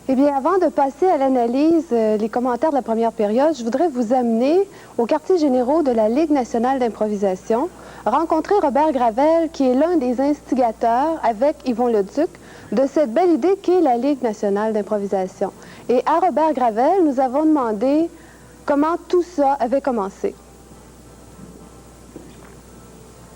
Eh bien, avant de passer à l'analyse, les commentaires de la première période, je voudrais vous amener aux quartiers généraux de la Ligue nationale d'improvisation, rencontrer Robert Gravel, qui est l'un des instigateurs, avec Yvon Leduc, de cette belle idée qu'est la Ligue nationale d'improvisation. Et à Robert Gravel, nous avons demandé comment tout ça avait commencé.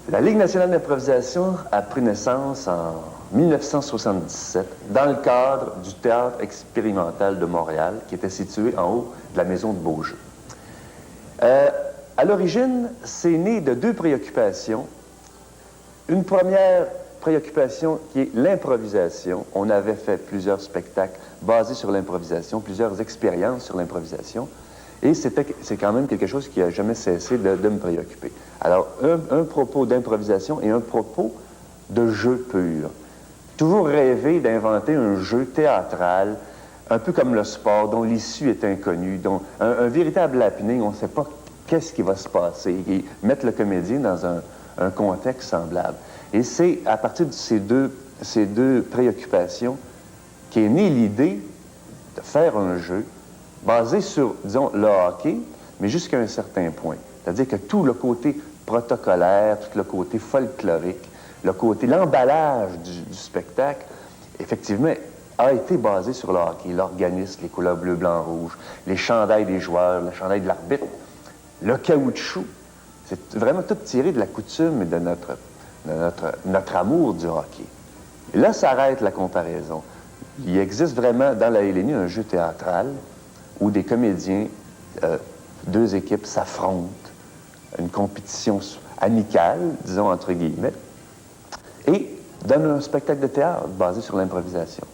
La Ligue nationale d'improvisation a pris naissance en 1977 dans le cadre du Théâtre expérimental de Montréal, qui était situé en haut de la Maison de Beaujeu. À l'origine, c'est né de deux préoccupations. Une première préoccupation qui est l'improvisation. On avait fait plusieurs spectacles basés sur l'improvisation, plusieurs expériences sur l'improvisation. Et c'est quand même quelque chose qui n'a jamais cessé de me préoccuper. Alors, un propos d'improvisation et un propos de jeu pur. Toujours rêver d'inventer un jeu théâtral, un peu comme le sport, dont l'issue est inconnue, dont un véritable happening, on ne sait pas qu'est-ce qui va se passer, et mettre le comédien dans un contexte semblable. Et c'est à partir de ces deux préoccupations qu'est née l'idée de faire un jeu basé sur, disons, le hockey, mais jusqu'à un certain point. C'est-à-dire que tout le côté protocolaire, tout le côté folklorique, l'emballage du spectacle, effectivement, a été basé sur le hockey, l'organisme, les couleurs bleu, blanc, rouge, les chandails des joueurs, le chandail de l'arbitre, le caoutchouc. C'est vraiment tout tiré de la coutume et de notre amour du hockey. Et là s'arrête la comparaison. Il existe vraiment dans la LNI un jeu théâtral où des comédiens, deux équipes s'affrontent, une compétition amicale, disons entre guillemets, et donnent un spectacle de théâtre basé sur l'improvisation.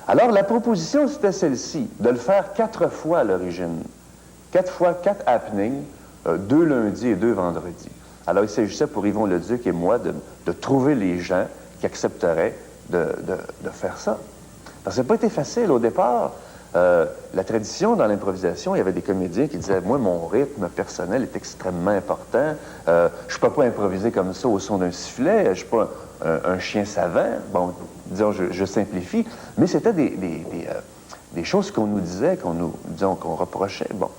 Alors la proposition, c'était celle-ci, de le faire 4 fois à l'origine. 4 fois, 4 happenings, 2 lundis et 2 vendredis. Alors il s'agissait pour Yvon Leduc et moi de trouver les gens qui accepteraient de faire ça. Parce que ça n'a pas été facile au départ. La tradition dans l'improvisation, il y avait des comédiens qui disaient « Moi, mon rythme personnel est extrêmement important. Je ne peux pas improviser comme ça au son d'un sifflet. Je ne suis pas un chien savant. » Bon, disons, je simplifie. Mais c'était des choses qu'on nous disait, qu'on reprochait. Bon.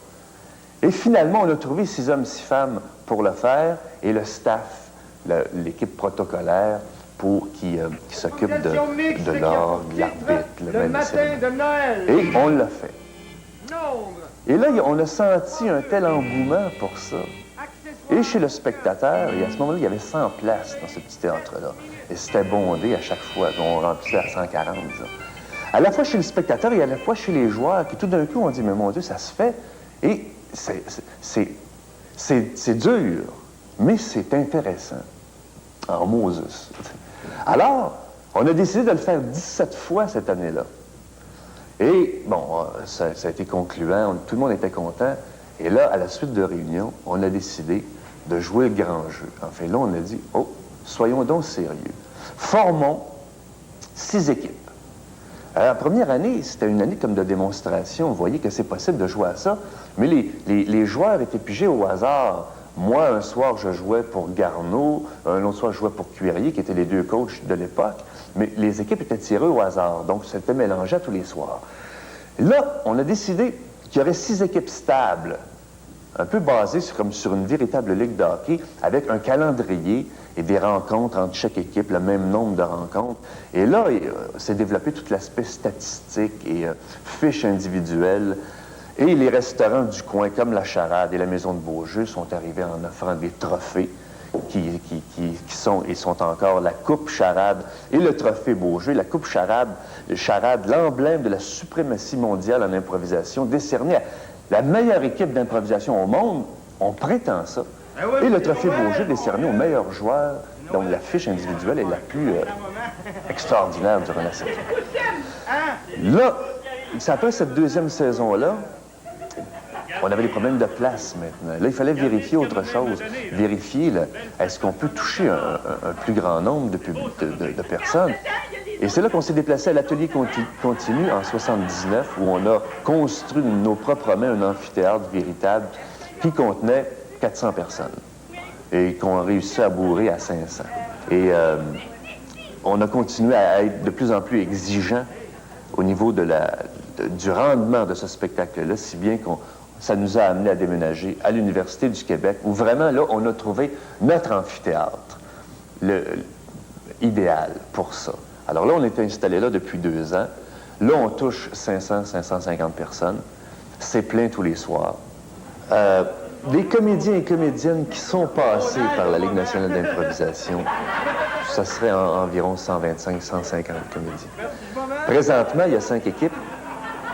Et finalement, on a trouvé 6 hommes, 6 femmes pour le faire, et le staff, l'équipe protocolaire, qui s'occupe de l'orgue, de l'arbitre, le matin de Noël. Et on l'a fait. Et là, on a senti un tel engouement pour ça. Et chez le spectateur, et à ce moment-là, il y avait 100 places dans ce petit théâtre-là. Et c'était bondé à chaque fois. On remplissait à 140, disons. À la fois chez le spectateur et à la fois chez les joueurs, qui tout d'un coup ont dit « Mais mon Dieu, ça se fait. » Et c'est dur, mais c'est intéressant. En Moses. Alors, on a décidé de le faire 17 fois cette année-là. Et, bon, ça a été concluant, tout le monde était content. Et là, à la suite de réunion, on a décidé de jouer le grand jeu. Enfin, là, on a dit, oh, soyons donc sérieux. Formons 6 équipes. Alors, la première année, c'était une année comme de démonstration. Vous voyez que c'est possible de jouer à ça. Mais les joueurs étaient pigés au hasard. Moi, un soir, je jouais pour Garneau, un autre soir, je jouais pour Cuirier, qui étaient les 2 coachs de l'époque. Mais les équipes étaient tirées au hasard, donc c'était mélangé à tous les soirs. Là, on a décidé qu'il y aurait 6 équipes stables, un peu basées comme sur une véritable ligue de hockey, avec un calendrier et des rencontres entre chaque équipe, le même nombre de rencontres. Et là, s'est développé tout l'aspect statistique et fiches individuelles. Et les restaurants du coin, comme la Charade et la Maison de Beaujeu, sont arrivés en offrant des trophées qui sont encore la Coupe Charade et le Trophée Beaujeu. La Coupe Charade, l'emblème de la suprématie mondiale en improvisation, décerné à la meilleure équipe d'improvisation au monde. On prétend ça. Et le Trophée Beaujeu, décerné aux meilleurs joueurs, dont la fiche individuelle est la plus extraordinaire durant la saison. Là, c'est après cette deuxième saison-là, on avait des problèmes de place maintenant. Là, il fallait vérifier autre chose. Vérifier, est-ce qu'on peut toucher un plus grand nombre de personnes? Et c'est là qu'on s'est déplacé à l'atelier continu en 79, où on a construit de nos propres mains un amphithéâtre véritable qui contenait 400 personnes et qu'on a réussi à bourrer à 500. Et on a continué à être de plus en plus exigeant au niveau de du rendement de ce spectacle-là, si bien ça nous a amené à déménager à l'Université du Québec, où vraiment, là, on a trouvé notre amphithéâtre idéal pour ça. Alors là, on était installé là depuis 2 ans. Là, on touche 500, 550 personnes. C'est plein tous les soirs. Les comédiens et comédiennes qui sont passés par la Ligue nationale d'improvisation, ça serait environ 125, 150 comédiens. Présentement, il y a 5 équipes.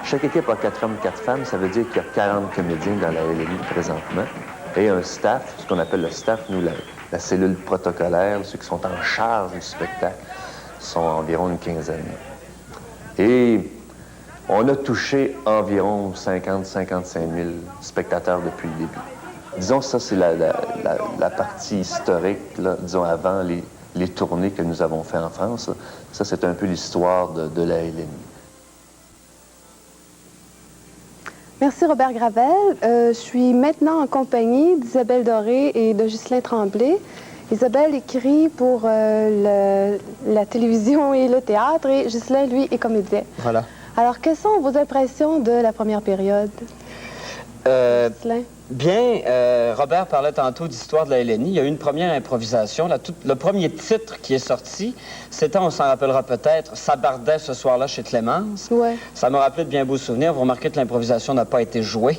Chaque équipe a 4 hommes, 4 femmes. Ça veut dire qu'il y a 40 comédiens dans la LNI présentement. Et un staff, ce qu'on appelle le staff, nous, la cellule protocolaire, ceux qui sont en charge du spectacle, sont environ une quinzaine. Et on a touché environ 50-55 000 spectateurs depuis le début. Disons, ça, c'est la partie historique, là, disons, avant les tournées que nous avons fait en France. Ça, c'est un peu l'histoire de la LNI. Merci Robert Gravel. Je suis maintenant en compagnie d'Isabelle Doré et de Ghislain Tremblay. Isabelle écrit pour la télévision et le théâtre et Ghislain, lui, est comédien. Voilà. Alors, quelles sont vos impressions de la première période? Ghislain? Bien, Robert parlait tantôt d'histoire de la LNI. Il y a eu une première improvisation. Le premier titre qui est sorti, c'était, on s'en rappellera peut-être, Sabardait ce soir-là chez Clémence. Ouais. Ça m'a rappelé de bien beaux souvenirs. Vous remarquez que l'improvisation n'a pas été jouée.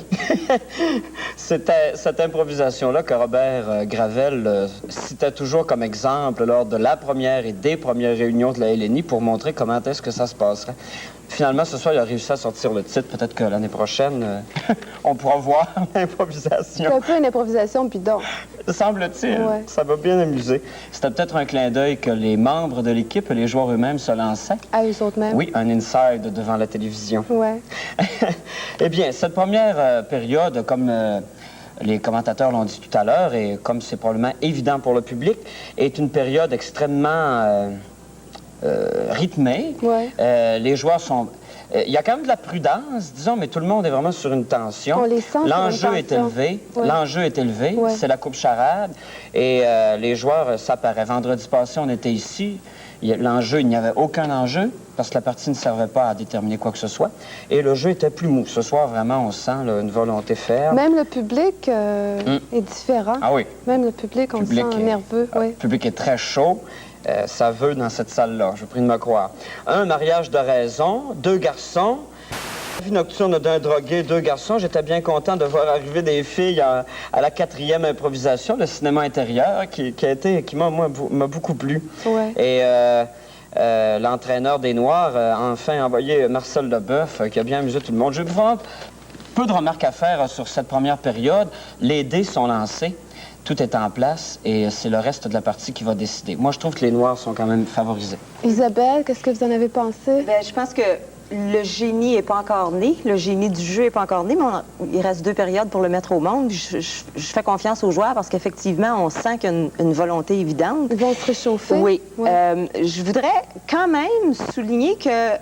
C'était cette improvisation-là que Robert Gravel citait toujours comme exemple lors de la première et des premières réunions de la LNI pour montrer comment est-ce que ça se passerait. Finalement, ce soir, il a réussi à sortir le titre. Peut-être que l'année prochaine, on pourra voir l'improvisation. C'est un peu une improvisation bidon. Semble-t-il. Ouais. Ça m'a bien amusé. C'était peut-être un clin d'œil que les membres de l'équipe, les joueurs eux-mêmes, se lançaient. À eux autres mêmes? Oui, un inside devant la télévision. Ouais. Eh bien, cette première période, comme les commentateurs l'ont dit tout à l'heure, et comme c'est probablement évident pour le public, est une période extrêmement rythmée. Ouais. Les joueurs sont... Il y a quand même de la prudence, disons, mais tout le monde est vraiment sur une tension. On les sent sur une L'enjeu est tension. élevé. Ouais. L'enjeu est élevé. Ouais. C'est la coupe charade. Et les joueurs, ça paraît. Vendredi passé, on était ici. L'enjeu, il n'y avait aucun enjeu parce que la partie ne servait pas à déterminer quoi que ce soit. Et le jeu était plus mou. Ce soir, vraiment, on sent là, une volonté ferme. Même le public est différent. Ah oui. Même le public, on le sent nerveux. Le Ouais. public est très chaud. Ça veut dans cette salle-là, je vous prie de me croire. Un mariage de raison, 2 garçons. La vie nocturne d'un drogué, 2 garçons. J'étais bien content de voir arriver des filles à la 4e improvisation, le cinéma intérieur, qui m'a beaucoup plu. Ouais. Et l'entraîneur des Noirs a enfin envoyé Marcel Leboeuf, qui a bien amusé tout le monde. J'ai vraiment peu de remarques à faire sur cette première période. Les dés sont lancés. Tout est en place et c'est le reste de la partie qui va décider. Moi, je trouve que les Noirs sont quand même favorisés. Isabelle, qu'est-ce que vous en avez pensé? Bien, je pense que le génie n'est pas encore né. Le génie du jeu n'est pas encore né, mais il reste 2 périodes pour le mettre au monde. Je fais confiance aux joueurs parce qu'effectivement, on sent qu'il y a une volonté évidente. Ils vont se réchauffer? Oui. Ouais. Je voudrais quand même souligner que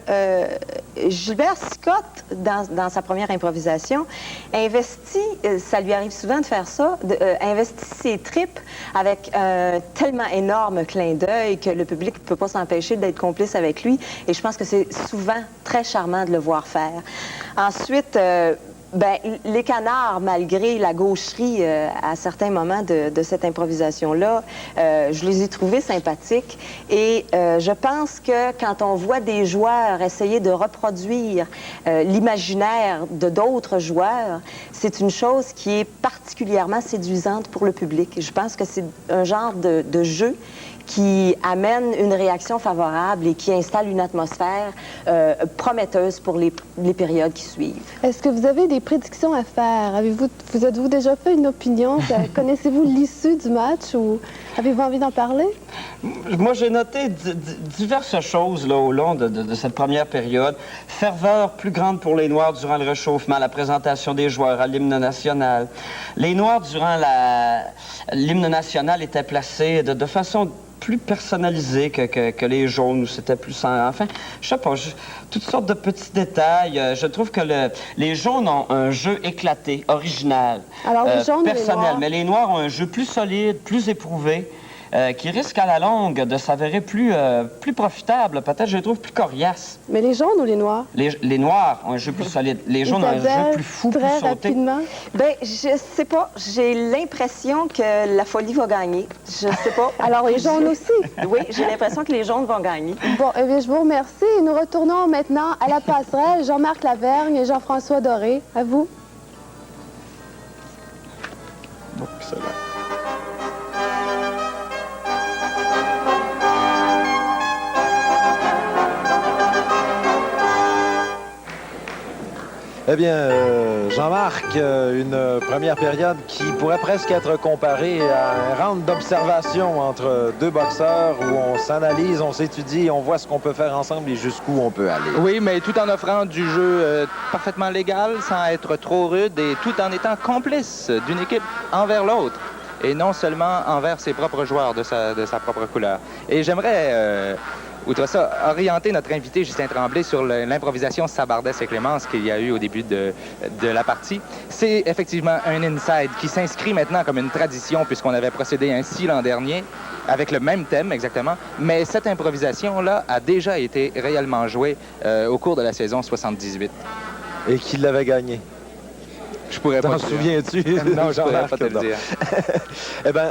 Gilbert Sicotte, dans sa première improvisation, investit, ça lui arrive souvent de faire ça, investit ses tripes avec un tellement énorme clin d'œil que le public ne peut pas s'empêcher d'être complice avec lui. Et je pense que c'est souvent très charmant de le voir faire. Ensuite, ben, les canards, malgré la gaucherie à certains moments de cette improvisation-là, je les ai trouvés sympathiques. Et je pense que quand on voit des joueurs essayer de reproduire l'imaginaire de d'autres joueurs, c'est une chose qui est particulièrement séduisante pour le public. Je pense que c'est un genre de jeu qui amène une réaction favorable et qui installe une atmosphère prometteuse pour les périodes qui suivent. Est-ce que vous avez des prédictions à faire? Vous êtes-vous déjà fait une opinion? Connaissez-vous l'issue du match ou avez-vous envie d'en parler? Moi, j'ai noté diverses choses là, au long de cette première période. Ferveur plus grande pour les Noirs durant le réchauffement, la présentation des joueurs à l'hymne national. Les Noirs, durant l'hymne national, étaient placés de façon plus personnalisé que les jaunes, où c'était plus... Enfin, je sais pas, toutes sortes de petits détails. Je trouve que les jaunes ont un jeu éclaté, original, alors, les jaunes, personnel. les noirs... Mais les noirs ont un jeu plus solide, plus éprouvé. qui risque à la longue de s'avérer plus profitable, peut-être, je les trouve plus coriaces. Mais les jaunes ou les noirs? Les noirs ont un jeu plus solide, les jaunes ont un jeu plus fou, plus très sauté. rapidement. Ben, je sais pas. J'ai l'impression que la folie va gagner. Je sais pas. Alors, les jaunes aussi. Oui, j'ai l'impression que les jaunes vont gagner. Bon, eh bien, je vous remercie. Et nous retournons maintenant à la passerelle. Jean-Marc Lavergne et Jean-François Doré. À vous. Excellent. Eh bien, Jean-Marc, une première période qui pourrait presque être comparée à un round d'observation entre deux boxeurs où on s'analyse, on s'étudie, on voit ce qu'on peut faire ensemble et jusqu'où on peut aller. Oui, mais tout en offrant du jeu parfaitement légal, sans être trop rude et tout en étant complice d'une équipe envers l'autre et non seulement envers ses propres joueurs de sa propre couleur. Et j'aimerais... outre ça, orienter notre invité Justin Tremblay sur l'improvisation Sabardès et Clémence qu'il y a eu au début de la partie. C'est effectivement un inside qui s'inscrit maintenant comme une tradition puisqu'on avait procédé ainsi l'an dernier avec le même thème exactement. Mais cette improvisation-là a déjà été réellement jouée au cours de la saison 78. Et qui l'avait gagné. Je pourrais pas. T'en souviens-tu? Non, je pourrais pas te le dire. Eh bien,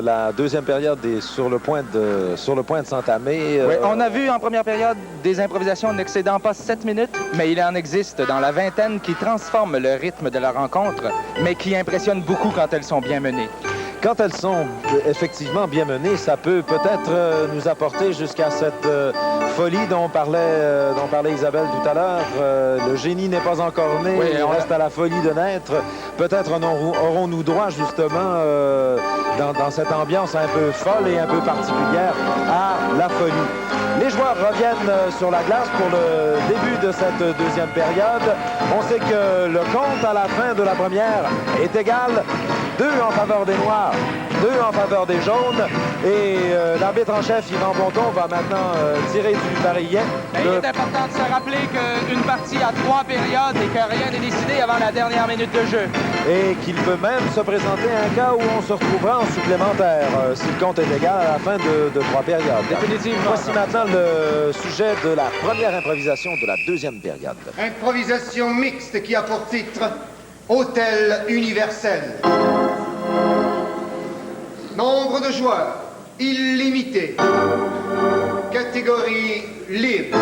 la deuxième période est sur le point de s'entamer. Oui, on a vu en première période des improvisations n'excédant pas 7 minutes, mais il en existe dans la vingtaine qui transforment le rythme de la rencontre, mais qui impressionnent beaucoup quand elles sont bien menées. Quand elles sont effectivement bien menées, ça peut peut-être nous apporter jusqu'à cette folie dont parlait Isabelle tout à l'heure. Le génie n'est pas encore né, oui, il reste à la folie de naître. Peut-être aurons-nous droit justement dans cette ambiance un peu folle et un peu particulière à la folie. Les joueurs reviennent sur la glace pour le début de cette deuxième période. On sait que le compte à la fin de la première est égal. 2 en faveur des Noirs, 2 en faveur des Jaunes. Et l'arbitre en chef, Yvan Bonton, va maintenant tirer du barillet. Il est important de se rappeler qu'une partie a 3 périodes et que rien n'est décidé avant la dernière minute de jeu. Et qu'il peut même se présenter un cas où on se retrouvera en supplémentaire, si le compte est égal à la fin de 3 périodes. Définitivement. Voici maintenant le sujet de la première improvisation de la deuxième période. Improvisation mixte qui a pour titre Hôtel universel. Nombre de joueurs, illimité. Catégorie libre.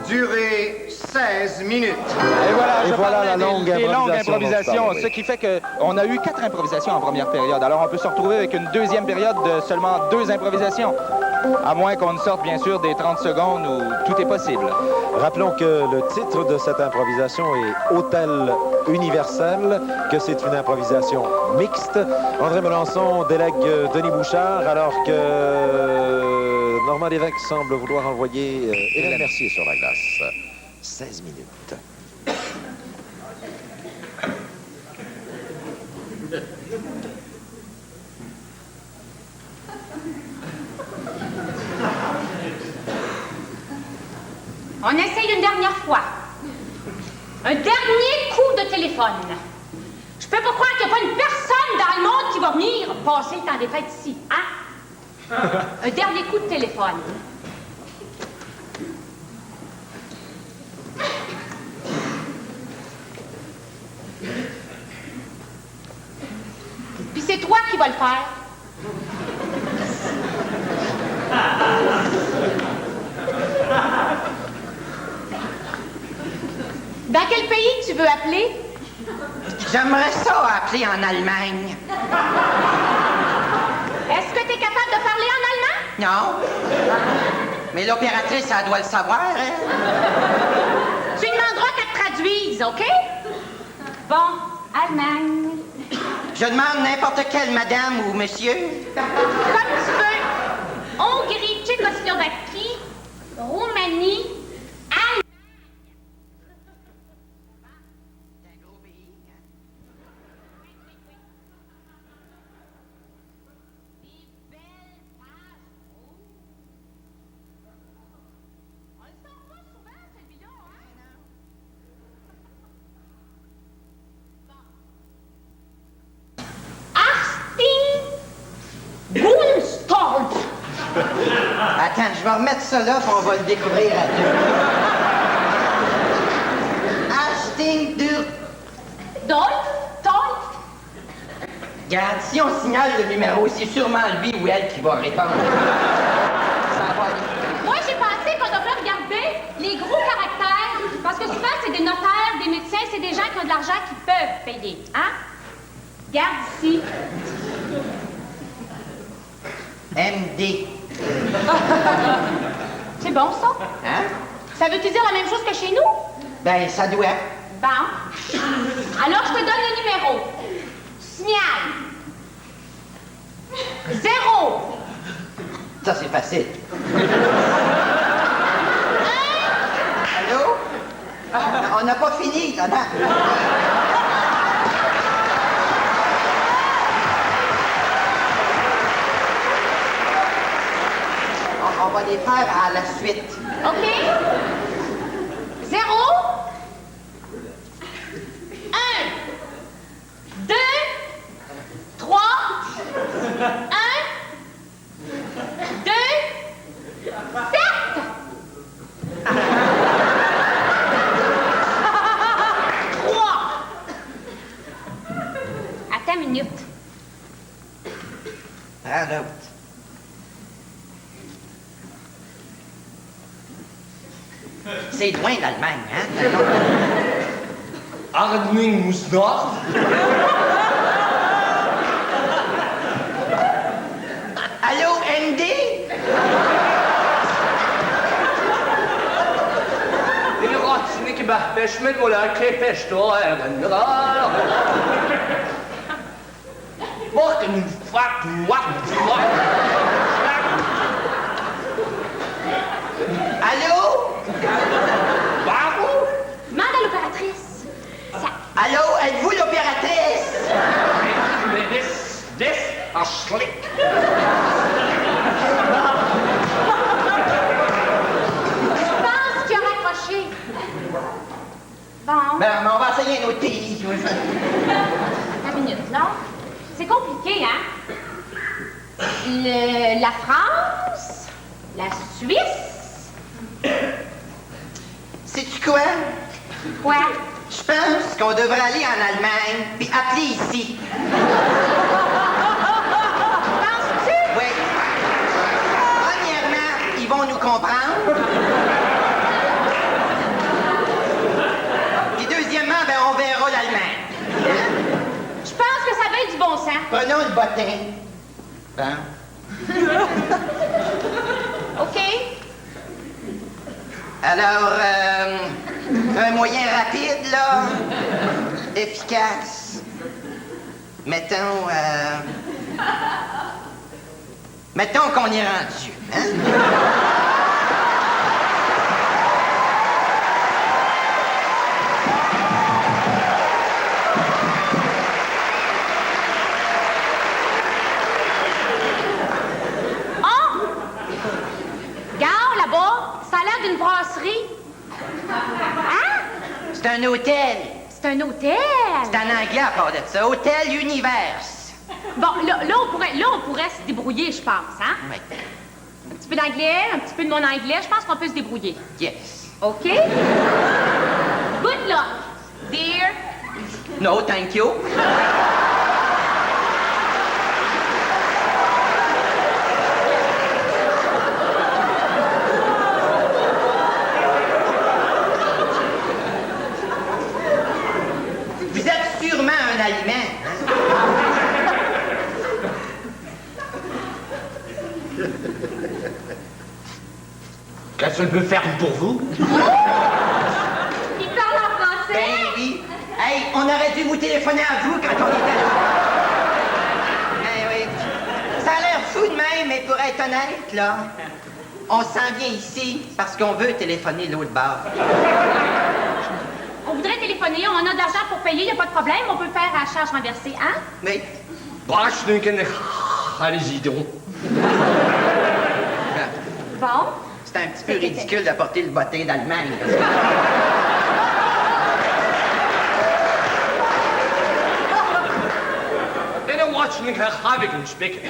Durée 16 minutes. Et voilà, Et je voilà parlais la longue des longues improvisation improvisations, dont je parlais, oui. ce qui fait qu'on a eu 4 improvisations en première période. Alors on peut se retrouver avec une deuxième période de seulement 2 improvisations. À moins qu'on ne sorte, bien sûr, des 30 secondes où tout est possible. Rappelons que le titre de cette improvisation est Hôtel universel, que c'est une improvisation mixte. André Melançon délègue Denis Bouchard, alors que Normand Lévesque semble vouloir envoyer Hélène Mercier sur la glace. 16 minutes. On essaye une dernière fois. Un dernier coup de téléphone. Je peux pas croire qu'il n'y a pas une personne dans le monde qui va venir passer le temps des fêtes ici, hein? Un dernier coup de téléphone. Puis c'est toi qui vas le faire. Dans quel pays tu veux appeler? J'aimerais ça appeler en Allemagne. Est-ce que tu es capable de parler en allemand? Non. Mais l'opératrice, elle doit le savoir, hein? Tu demanderas qu'elle te traduise, OK? Bon, Allemagne. Je demande n'importe quelle madame ou monsieur. Comme tu veux. Hongrie, Tchécoslovaquie, Roumanie, Allemagne. C'est un gros pays, hein? Des belles pages rouges. On le sort pas souvent, celui-là, hein? Bon. Achtung! Attends, je vais remettre ça là, puis on va le découvrir à deux. Hashtag dur. Dolph? Regarde, si on signale le numéro, c'est sûrement lui ou elle qui va répondre. Ça va aller. Moi, j'ai pensé qu'on devrait regarder les gros caractères, parce que souvent, c'est des notaires, des médecins, c'est des gens qui ont de l'argent qui peuvent payer, hein? Regarde ici. MD. C'est bon, ça? Hein? Ça veut-tu dire la même chose que chez nous? Ben, ça doit. Bon. Alors, je te donne le numéro. Signal. 0. Ça, c'est facile. Allô? On n'a pas fini, là, non? On va les faire à la suite. OK? 0. 1. 2. 3. 1. 2. 7. Attends une minute. Prends l'autre. C'est loin l'Allemagne, hein? Ardming muss Nord. Allô, MD? Den rotsnike bärs med våra klippers då även rör. Morgen fuck what? Allô? Bravo! Demande à l'opératrice. Ça... Allô, êtes-vous l'opératrice? Mais this are slick. Je pense qu'il a raccroché. Bon. Ben, on va essayer un autre pays. Une minute, là. C'est compliqué, hein? La France, la Suisse. Sais-tu quoi? Quoi? Je pense qu'on devrait aller en Allemagne puis appeler ici. Penses-tu? Oui. Premièrement, ils vont nous comprendre. Puis deuxièmement, ben, on verra l'Allemagne. Je pense que ça va être du bon sens. Prenons le bottin. Bon. OK? Alors, un moyen rapide, là, efficace. Mettons qu'on est rendu, hein? D'une brasserie. Hein? C'est un hôtel. C'est un hôtel. C'est en anglais à part de ça. Hôtel Univers. Bon, là, on pourrait se débrouiller, je pense, hein? Oui. Un petit peu d'anglais, un petit peu de non-anglais, je pense qu'on peut se débrouiller. Yes. OK? Good luck, dear. No, thank you. Allemand, hein? Qu'est-ce qu'elle peut faire pour vous? Il parle en français? Ben oui. Hey, on aurait dû vous téléphoner à vous quand on était là. Ben oui. Ça a l'air fou de même, mais pour être honnête, là, on s'en vient ici parce qu'on veut téléphoner l'autre bord. On voudrait téléphoner, on a de l'argent pour payer, il n'y a pas de problème, on peut le faire à charge renversée, hein? Oui. Allez-y donc. Bon. C'est un petit peu ridicule d'apporter le bottin d'Allemagne. Den watching her having speak.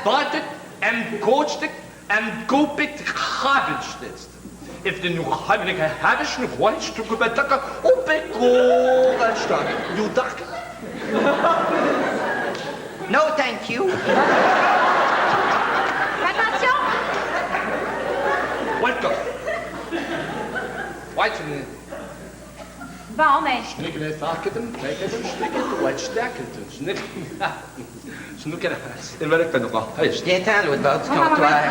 But and coached En koop ik gabelstest. If de nu heimelijke habits nog wat stukken met takken op ik koren staan. Je dacht. No, thank you. Attention! Welkom. Wat een... Bon, mais... Snikken het vakken, kijken, snikken, wat sterker, snikken. Snikken, en werk ben nog wel. Viens-t'en, l'autre bord du comptoir.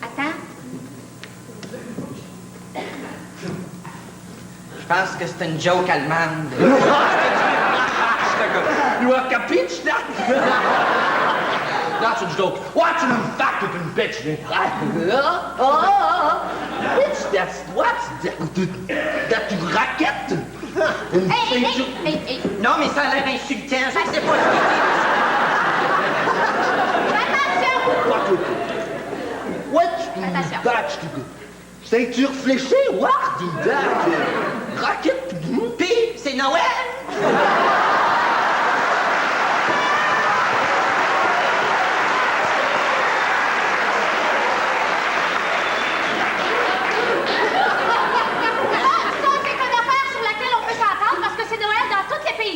Attends. Je pense que c'est une joke allemande. You are kapitsch, dat? That's a joke. What's an fact of a bitch? Bitch, that's what's that you raquette. Hey! Non, mais ça a l'air insultant. Je sais pas ce qu'il Attention! What's Attention. that? Ceinture fléchée? What do that? Raquette? dit. Pis, c'est Noël.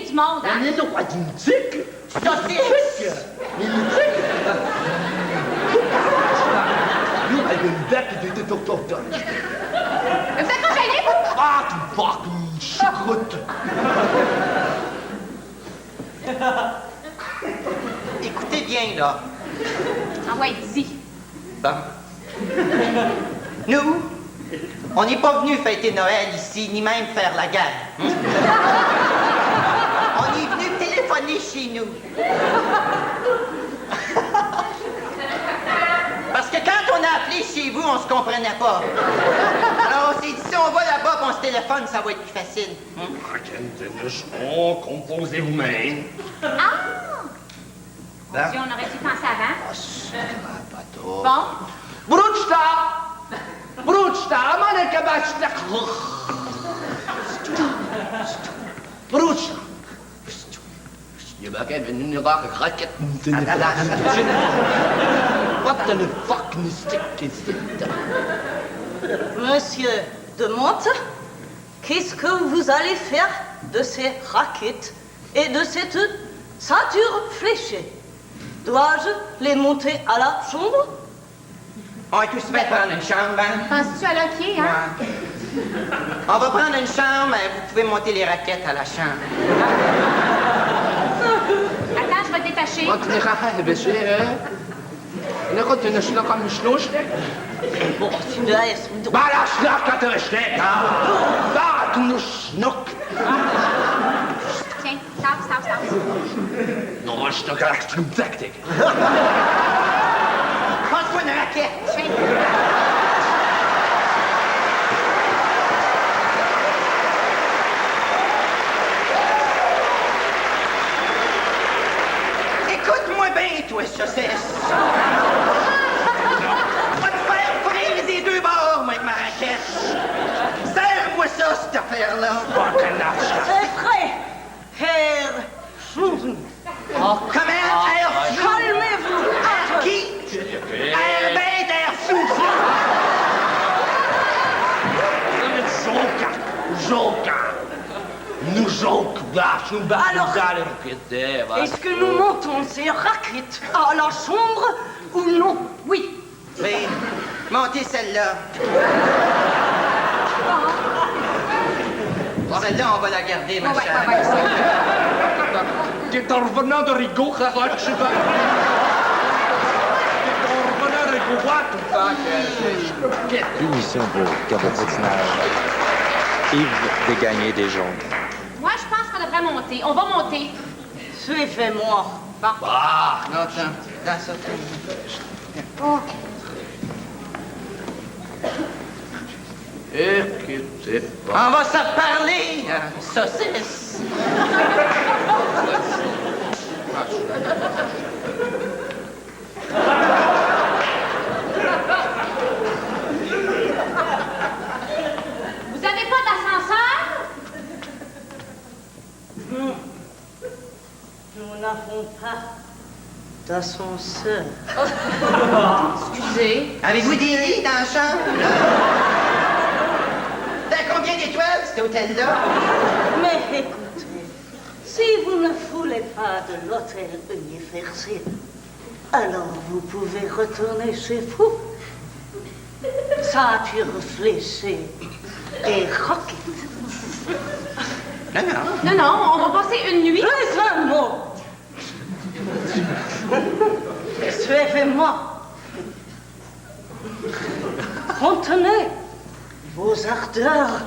Du monde, hein? Mais non, pas d'une tique! Saucisse. Une tique! You have been back to the doctor. Vous êtes pas gêné, vous? Ah, tu fucking chicroute! Écoutez bien, là. Ah ouais, dis. Bon. Nous, on n'est pas venus fêter Noël ici, ni même faire la guerre. On est venu téléphoner chez nous. Parce que quand on a appelé chez vous, on se comprenait pas. Alors on s'est dit, si on va là-bas et on se téléphone, ça va être plus facile. Agenten son, composez vous-même. Ah! Mon Dieu, on aurait dû penser avant. Bon. Brutsta! Brutsta, man, ik heb het Brutsta! Je maakt even een rare raket. Wat een fucking stick is dit? Monsieur de Monte, qu'est-ce que vous allez faire de ces raquettes et de cette ceinture fléchée? Dois-je les monter à la chambre? On va tous bien prendre une chambre, hein? Penses-tu à Loki, hein? Ouais. On va prendre une chambre, vous pouvez monter les raquettes à la chambre. Attends, je vais te détacher. Wat een raar beetje, hè? En dan komt een slag aan mijn snoerstek. Bon, tu me laisses. Maar dat slag gaat er stek, hè? Dat een snok. Tiens, stop. Nou, wat is toch echt een tactic? Passe-moi une raquette. Tiens. Écoute-moi bien, toi, saucisse. Va te faire frire des deux bords, moi, avec ma raquette. Serre-moi ça, cette affaire-là. C'est prêt, Herr Schmusen. Comment, Herr Fou? Calmez-vous. Qui? Herr Bête, Herr Fou. Nous jonques, Alors, est-ce que nous montons ces raquettes à la chambre ou non? Oui. Oui, montez celle-là. Celle-là, on va la garder, ma chère. T'es en revenant de Rigaud, Rarotte, je vais. T'es en revenant de Rigaud, Punition pour cabotinage. Yves Desgagnés des Jaunes. Moi, je pense qu'on devrait monter. On va monter. Suivez-moi. Bon. Ah, Non, attends, dans ça. Oh. écoutez pas. On va se reparler, saucisse. Vous avez pas d'ascenseur? Nous n'avons pas d'ascenseur. Excusez. Avez-vous des lits dans la chambre? T'as combien d'étoiles, cet hôtel-là? Mais écoutez, si vous ne voulez pas de l'hôtel universel, alors vous pouvez retourner chez vous. Ceinture fléchée et roquette. Non, non, on va passer une nuit. Plus un mot. Suivez-moi. Contenez vos ardeurs.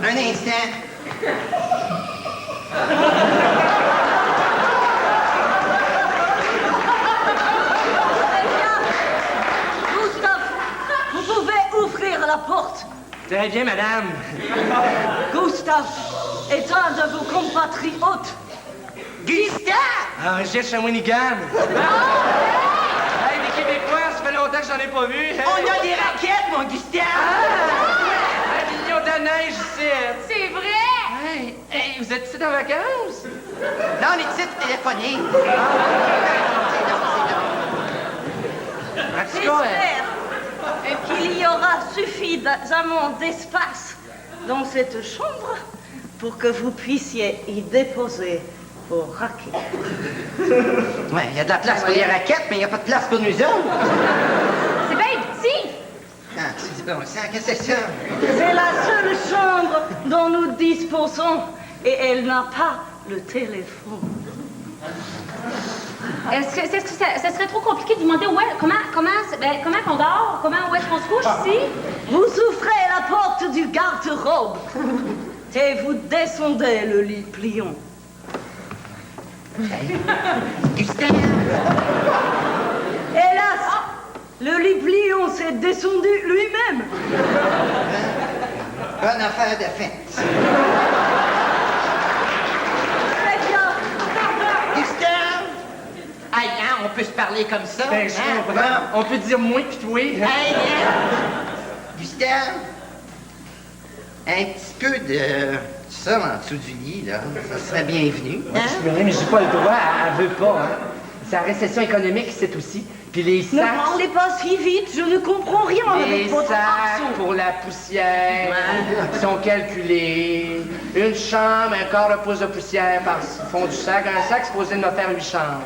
Un instant. Gustave, vous pouvez ouvrir la porte. Très bien, madame. Gustave est un de vos compatriotes. Gustave! Ah, Gilles Shawinigan. Hey, les Québécois, ça fait longtemps que j'en ai pas vu. Hey. On a des raquettes, mon Gustave! Un million de neige ici. C'est vrai! Hey, vous êtes ici en vacances? Là, on est ici pour téléphoner. En tout cas, J'espère qu'il y aura suffisamment d'espace dans cette chambre pour que vous puissiez y déposer vos raquettes. Ouais, il y a de la place pour les raquettes, mais il n'y a pas de place pour nous autres. C'est bien petit! Ah, c'est bon sang, qu'est-ce que c'est ça? C'est la seule chambre dont nous disposons et elle n'a pas le téléphone. Est-ce que ça serait trop compliqué de vous demander comment qu'on dort? Où est-ce qu'on se couche ici? Vous ouvrez la porte du garde-robe et vous descendez le lit pliant. Gustave! Hélas, le lit pliant s'est descendu lui-même. Bonne affaire de fête. Très bien. Gustave! Aïe, hein, on peut se parler comme ça? ben, je hein? comprends. On peut dire moins pis toi. Aïe, hein? Gustave! Un petit peu de ça en dessous du lit, là, ça serait bienvenu. Hein? Mais j'ai pas le droit, elle veut pas, hein. C'est la récession économique, c'est aussi. Puis les Ne sacs. parlez pas si vite, je ne comprends rien Les avec votre sacs accent. pour la poussière sont calculés. Une chambre, un quart de pouce de poussière par fond du sac. Un sac supposé de me faire 8 chambres.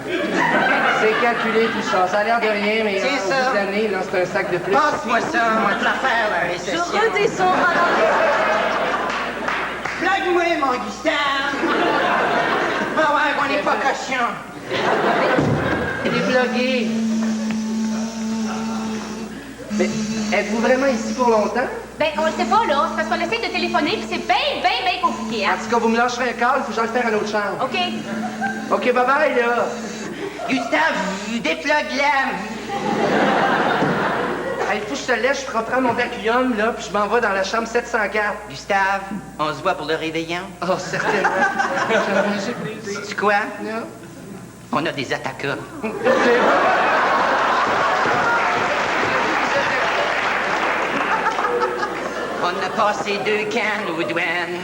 C'est calculé tout ça. Ça a l'air de rien, mais C'est au ça. bout de l'année, là, c'est un sac de plus. Passe-moi ça, on va te la faire, la Je récession. redescends à la... Blague-moi, mon Gustave! Ah ouais, on n'est pas cochon. Déblogué. Mais êtes-vous vraiment ici pour longtemps? Ben, on le sait pas, là. C'est parce qu'on essaie de téléphoner, puis c'est bien compliqué, hein? En tout cas, vous me lâcherez un câble, il faut que j'aille faire une autre chambre. OK. OK, bye-bye, là. Gustave, déplogue-la. Il faut que je te laisse, je reprends mon vacuum, là, puis je m'en vais dans la chambre 704. Gustave, on se voit pour le réveillon? Oh, certainement. Sais-tu quoi? Non? On a des attaquants. On a passé 2 cannes aux douanes.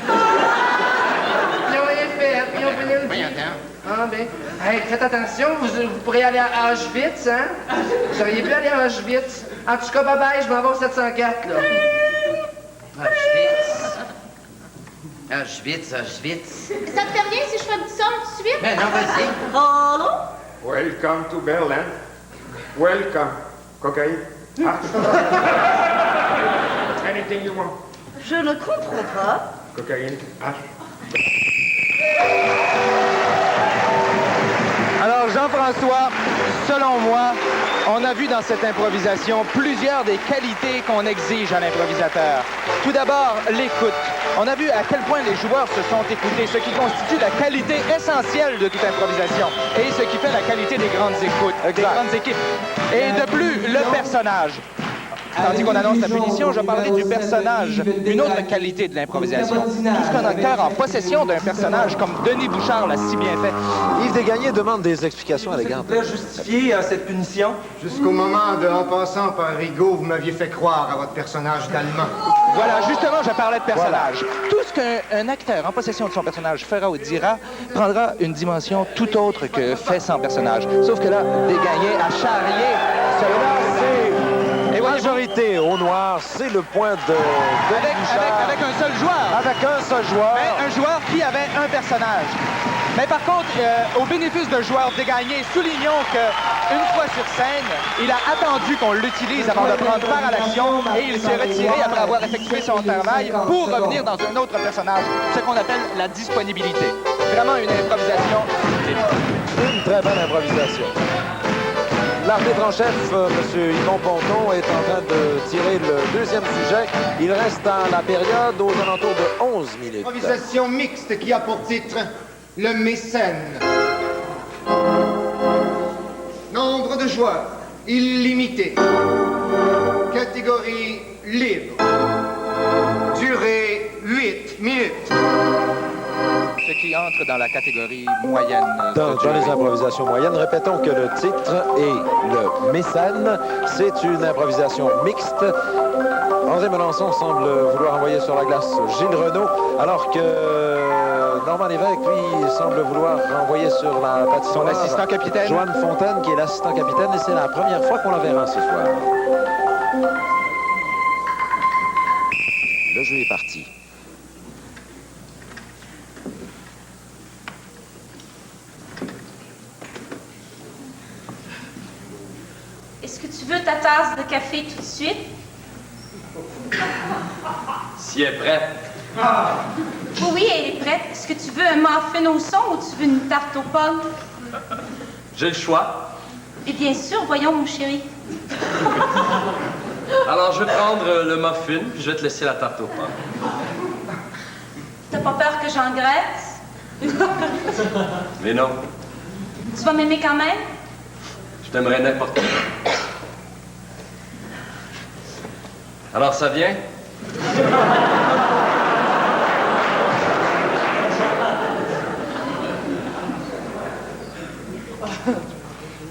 Ils n'ont rien fait, ils ont venu le Voyons dire. donc. Ah, ben, hey, faites attention, vous pourrez aller à Auschwitz, hein? Vous auriez pu aller à Auschwitz. En tout cas, bye-bye, je m'en vais au 704, là. Auschwitz. Ça te fait rien si je fais un petit son tout de suite? Ben non, vas-y. Allô? Welcome to Berlin. Welcome. Cocaïne. Anything you want. Je ne comprends pas. Cocaïne. Alors, Jean-François, selon moi, on a vu dans cette improvisation plusieurs des qualités qu'on exige à l'improvisateur. Tout d'abord, l'écoute. On a vu à quel point les joueurs se sont écoutés, ce qui constitue la qualité essentielle de toute improvisation et ce qui fait la qualité des grandes écoutes, des grandes équipes. Et de plus, le personnage. Tandis qu'on annonce la punition, je parlerai du personnage, une autre qualité de l'improvisation. Tout ce qu'un acteur en possession d'un personnage comme Denis Bouchard l'a si bien fait. Yves Desgagnés demande des explications à l'égard de... justifier cette punition? Jusqu'au moment de, en passant par Rigaud, vous m'aviez fait croire à votre personnage d'Allemand. Voilà, justement, je parlais de personnage. Tout ce qu'un acteur en possession de son personnage fera ou dira prendra une dimension tout autre que fait sans personnage. Sauf que là, Desgagnés a charrié Et majorité au noir, c'est le point de avec un seul joueur. Avec un seul joueur. Mais un joueur qui avait un personnage. Mais par contre, au bénéfice d'un joueur Desgagnés, soulignons qu'une fois sur scène, il a attendu qu'on l'utilise avant de prendre part à l'action et il s'est retiré après avoir effectué son travail pour revenir dans un autre personnage, ce qu'on appelle la disponibilité. Vraiment une improvisation. Une très bonne improvisation. L'arbitre en chef, M. Yvon Ponton, est en train de tirer le deuxième sujet. Il reste à la période aux alentours de 11 minutes. Improvisation mixte qui a pour titre le mécène. Nombre de joueurs illimité. Catégorie libre. Durée 8 minutes. Ce qui entre dans la catégorie moyenne. Dans les improvisations moyennes, répétons que le titre est le mécène. C'est une improvisation mixte. André Melançon semble vouloir envoyer sur la glace Gilles Renaud, alors que Normand Lévesque, lui, semble vouloir envoyer sur la patinoire son assistant capitaine Joanne Fontaine, qui est l'assistant capitaine, et c'est la première fois qu'on la verra ce soir. Le jeu est parti. Est-ce que tu veux ta tasse de café tout de suite? Si elle est prête. Oui, elle est prête. Est-ce que tu veux un muffin au son ou tu veux une tarte aux pommes? J'ai le choix. Et bien sûr, voyons, mon chéri. Alors, je vais prendre le muffin, puis je vais te laisser la tarte aux pommes. T'as pas peur que j'engraisse? Mais non, Tu vas m'aimer quand même? je t'aimerais n'importe quoi. Alors, ça vient?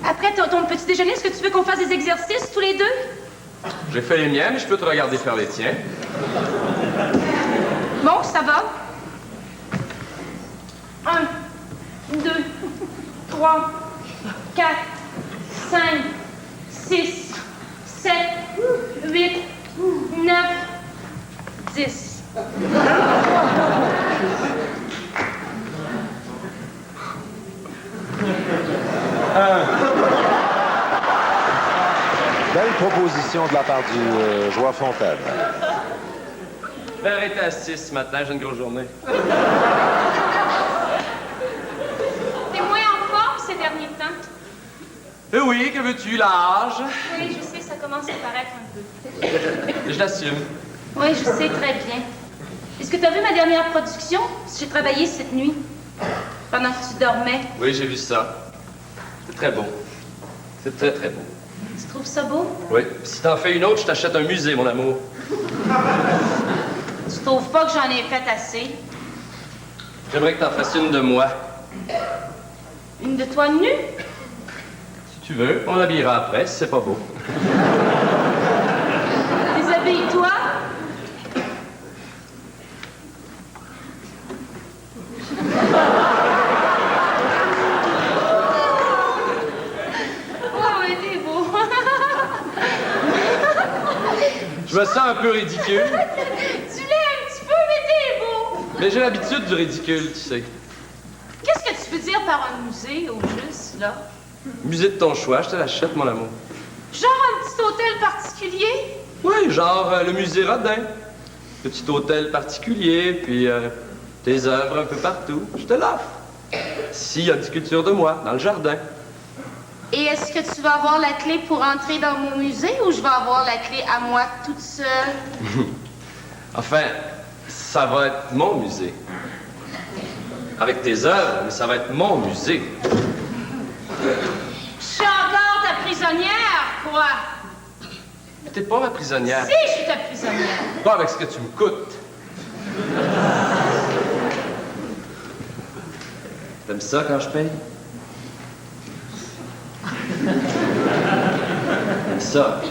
Après ton petit déjeuner, est-ce que tu veux qu'on fasse des exercices tous les deux? J'ai fait les miens, mais je peux te regarder faire les tiens. Bon, ça va. 1, 2, 3, 4, 5, 6, 7, 8, 9, 10. Belle proposition de la part du joueur Fontaine. Je vais arrêter à 6 ce matin, j'ai une grosse journée. T'es moins en forme ces derniers temps? Oui, que veux-tu, l'âge? Oui, je sais, ça commence à paraître un peu. Je l'assume. Oui, je sais très bien. Est-ce que tu as vu ma dernière production? J'ai travaillé cette nuit, pendant que tu dormais. Oui, j'ai vu ça. C'est très beau. C'est très, très beau. Tu trouves ça beau? Oui. Si t'en fais une autre, je t'achète un musée, mon amour. Tu trouves pas que j'en ai fait assez? J'aimerais que t'en fasses une de moi. Une de toi nue? Si tu veux, on l'habillera après, si c'est pas beau. Déshabille-toi. Oh, mais t'es beau. Je me sens un peu ridicule, Tu l'es un petit peu, mais t'es beau. mais j'ai l'habitude du ridicule, tu sais. Qu'est-ce que tu veux dire par un musée, au juste, là? Musée de ton choix, je te l'achète, mon amour. Genre un petit hôtel particulier? Oui, genre le musée Rodin. Petit hôtel particulier, puis tes œuvres un peu partout. Je te l'offre. S'il y a une sculpture de moi, dans le jardin. Et est-ce que tu vas avoir la clé pour entrer dans mon musée ou je vais avoir la clé à moi toute seule? Enfin, ça va être mon musée. Avec tes œuvres, mais ça va être mon musée. Je suis encore ta prisonnière, quoi? Mais t'es pas ma prisonnière. Si, je suis ta prisonnière. Pas avec ce que tu me coûtes. T'aimes ça quand je paye? T'aimes ça?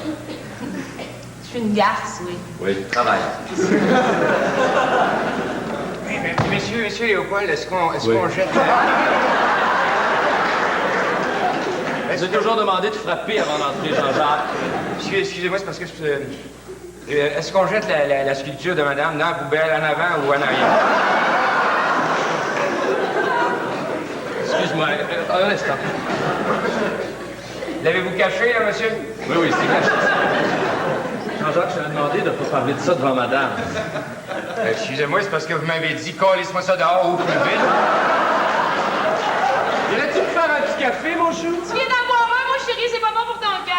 Je suis une garce, oui. Oui, travaille. Monsieur Léopold, est-ce qu'on jette... J'ai toujours demandé de frapper avant d'entrer, Jean-Jacques. Excusez-moi, c'est parce que est-ce qu'on jette la sculpture de madame dans la poubelle, en avant ou en arrière? Excuse-moi, un instant. L'avez-vous caché, là, monsieur? Oui, c'est caché. Jean-Jacques, je t'avais demandé de ne pas parler de ça devant madame. Excusez-moi, c'est parce que vous m'avez dit, calisse-moi ça dehors ou plus vite. Irais-tu me faire un petit café, mon chou? Tu viens d'en boire un, mon chéri, c'est pas bon pour ton cœur.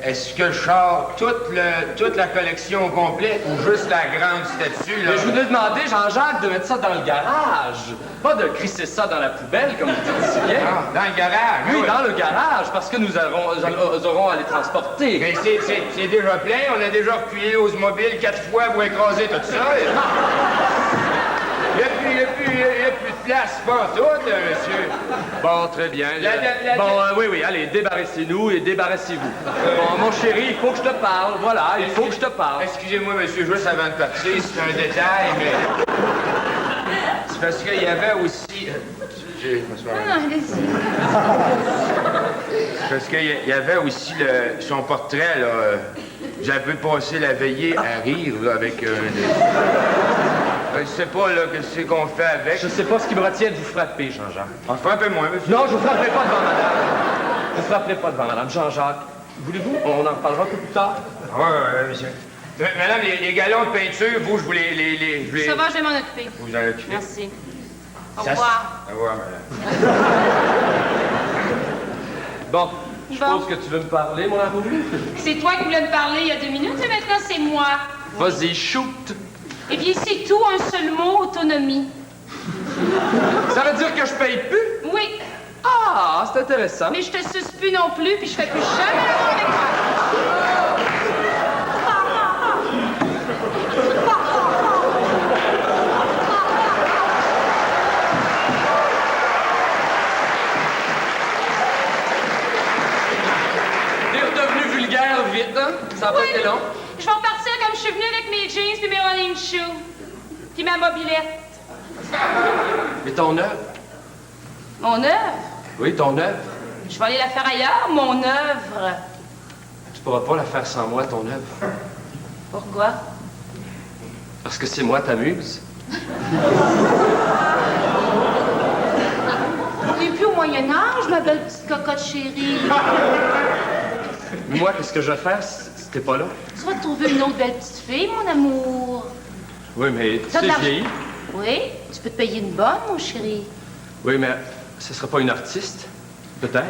Est-ce que le char, toute la collection complète ou juste la grande statue, là? Mais je voulais demander, Jean-Jacques, de mettre ça dans le garage. Pas de crisser ça dans la poubelle, comme vous dites si bien. Ah, dans le garage? Oui, dans le garage, parce que nous aurons à les transporter. Mais c'est déjà plein, on a déjà reculé aux mobiles 4 fois pour écraser tout ça. Il n'y a plus de place, pas tout, monsieur. Bon, très bien. Oui, allez, débarrassez-nous et débarrassez-vous. Bon, mon chéri, il faut que je te parle, voilà, il faut que je te parle. Excusez-moi, monsieur, juste avant de partir, c'est un détail, mais... C'est parce qu'il y avait aussi... Parce qu'il y avait aussi son portrait, là. J'avais passé la veillée à rire, là, avec je sais pas, là, qu'est-ce qu'on fait avec. Je sais pas ce qui me retient de vous frapper, Jean-Jacques. Frappez-moi, monsieur. Non, je vous frapperai pas devant madame. Je vous frapperai pas devant madame. Jean-Jacques, voulez-vous? On en reparlera un peu plus tard. Oui, monsieur. Madame, les galons de peinture, vous, je vous les... Ça va, je vais m'en occuper. Vous en occupez. Merci. Au revoir. Au revoir, madame. Bon, je suppose que tu veux me parler, mon amour? C'est toi qui voulais me parler il y a 2 minutes, mais maintenant c'est moi. Vas-y, shoot! Eh bien, c'est tout, un seul mot, autonomie. Ça veut dire que je paye plus? Oui. Ah, c'est intéressant. Mais je te suce plus non plus, puis je fais plus jamais l'amour avec toi. T'es redevenu vulgaire vite, hein? Ça n'a pas été long. Je vais repartir comme je suis venue avec mes jeans puis mes running shoes. Puis ma mobilette. Mais ton œuvre? Mon œuvre? Oui, ton œuvre. Je vais aller la faire ailleurs, mon œuvre. Tu pourras pas la faire sans moi, ton œuvre. Pourquoi? Parce que c'est moi ta muse. On n'est plus au Moyen-Âge, ma belle petite cocotte chérie. Mais moi, qu'est-ce que je vais faire si t'es pas là? Tu vas te trouver une autre belle petite fille, mon amour. Oui, mais tu T'as de sais l'argent? vieilli. Oui, tu peux te payer une bonne, mon chéri. Oui, mais ce sera pas une artiste, peut-être.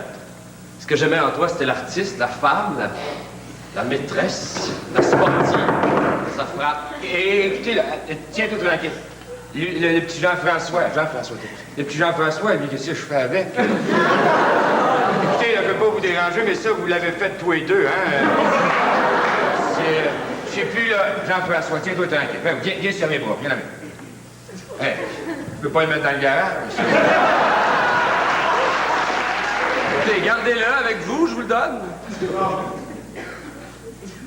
Ce que j'aimais en toi, c'était l'artiste, la femme, la maîtresse, la sportive. Ça frappe. Et écoutez, là, tiens-toi tranquille. Le petit Jean-François, le petit Jean-François, lui, qu'est-ce que je fais avec? Écoutez, je ne peux pas vous déranger, mais ça, vous l'avez fait tous les deux, hein? Je sais plus, là, Jean-François, tiens-toi tranquille. Viens sur mes bras, viens là. Hey, je peux pas le mettre dans le garage. Écoutez, gardez-le avec vous, je vous le donne.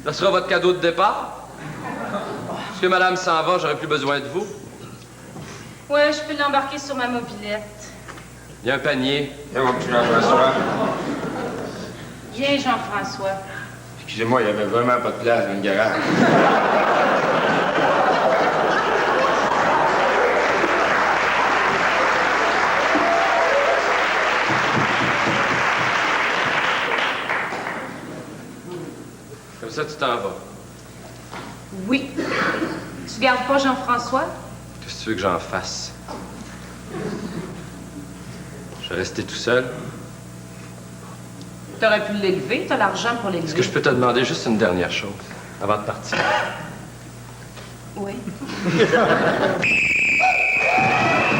Ça sera votre cadeau de départ. Parce que madame s'en va, j'aurai plus besoin de vous. Ouais, je peux l'embarquer sur ma mobilette. Il y a un panier. Viens, mon petit Jean-François. Viens, Jean-François. Excusez-moi, il y avait vraiment pas de place dans le garage. Comme ça, tu t'en vas. Oui. Tu gardes pas Jean-François? Qu'est-ce que tu veux que j'en fasse? Je vais rester tout seul. T'aurais pu l'élever, t'as l'argent pour l'élever. Est-ce que je peux te demander juste une dernière chose avant de partir? Oui.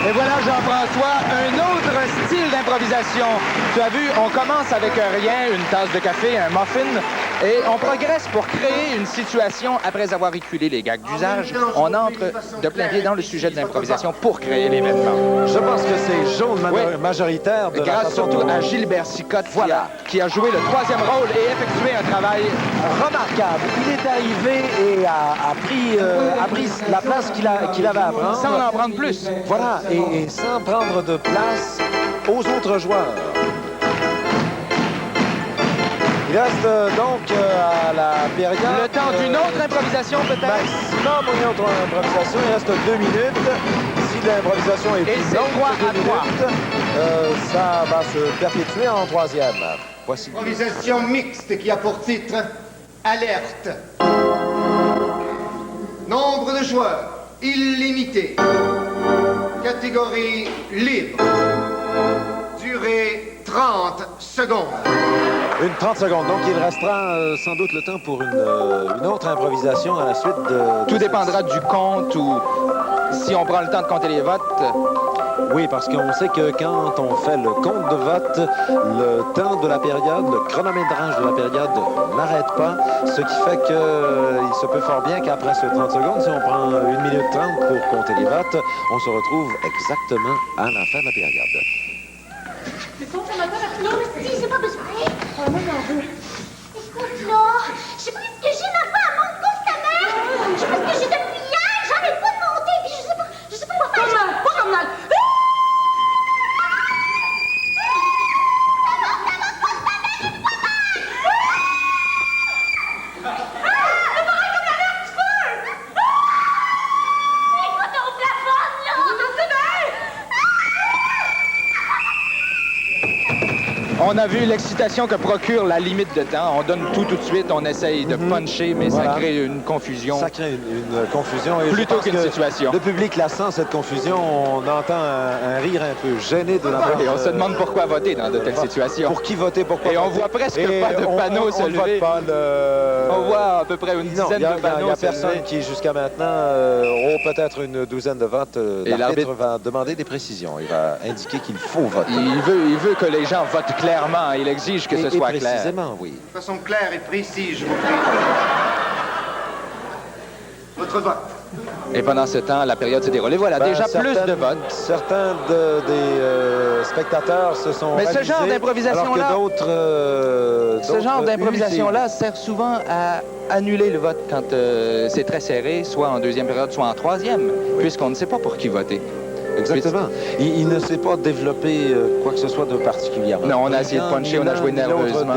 Et voilà, Jean-François, un autre style d'improvisation. Tu as vu, on commence avec rien, une tasse de café, un muffin. Et on progresse pour créer une situation, après avoir éculé les gags d'usage, on entre de plein pied dans le sujet de l'improvisation pour créer l'événement. Je pense que c'est jaune majoritaire de la grâce façon surtout dont- à Gilbert Sicotte qui a joué le troisième rôle et effectué un travail remarquable. Il est arrivé et a pris la place qu'il avait à prendre. sans en prendre plus. Voilà, et sans prendre de place aux autres joueurs. Il reste donc à la période... Le temps d'une autre improvisation peut-être? Maximum une autre improvisation. Il reste 2 minutes. Si l'improvisation est Et plus c'est longue 3 que à 2 minutes, ça va se perpétuer en troisième. Voici. Improvisation mixte qui a pour titre Alerte. Nombre de joueurs illimité. Catégorie libre. Durée 30 secondes. Une 30 secondes. Donc, il restera sans doute le temps pour une autre improvisation à la suite de... Tout dépendra du compte ou si on prend le temps de compter les votes. Oui, parce qu'on sait que quand on fait le compte de vote, le temps de la période, le chronométrage de la période n'arrête pas, ce qui fait qu'il se peut fort bien qu'après ce 30 secondes, si on prend 1 minute 30 pour compter les votes, on se retrouve exactement à la fin de la période. Mais bon, ça m'a pas la fleur, mais si, j'ai pas besoin. Oh, moi, j'en veux. Écoute, là, je sais pas ce que j'ai, ma femme, monte constamment. Je sais pas ce que j'ai depuis hier, j'en ai pas de monter, puis je sais pas quoi faire. Pas comme mal. On a vu l'excitation que procure la limite de temps. On donne tout de suite, on essaye de puncher, mais Voilà. ça crée une confusion. Ça crée une confusion. Et Plutôt je pense qu'une que situation. Le public la sent, cette confusion. On entend un rire un peu gêné de la part Et on se demande pourquoi voter dans de telles situations. Pour qui voter, pourquoi Et on voter. voit presque Et pas de panneaux se on ne vote lever. pas On voit à peu près une Non, dizaine de panneaux il y a se personne lever. qui, jusqu'à maintenant, auront peut-être une douzaine de votes. Et L'arbitre va demander des précisions. Il va indiquer qu'il faut voter. Il veut que les gens votent clairement. Il exige que ce soit clair. Précisément, oui. De façon claire et précise, je vous prie. Votre vote. Et pendant ce temps, la période s'est déroulée. Voilà, Ben, déjà plus certaines- de votes. Certains des spectateurs se sont Mais ce amusés, genre d'improvisation-là- alors que Ce d'autres genre huent d'improvisation-là sert souvent à annuler le vote quand c'est très serré, soit en deuxième période, soit en troisième, puisqu'on ne sait pas pour qui voter. Exactement. Il ne s'est pas développé quoi que ce soit de particulièrement. Non, on a essayé de puncher, on a joué Ni l'un ni l'autre nerveusement.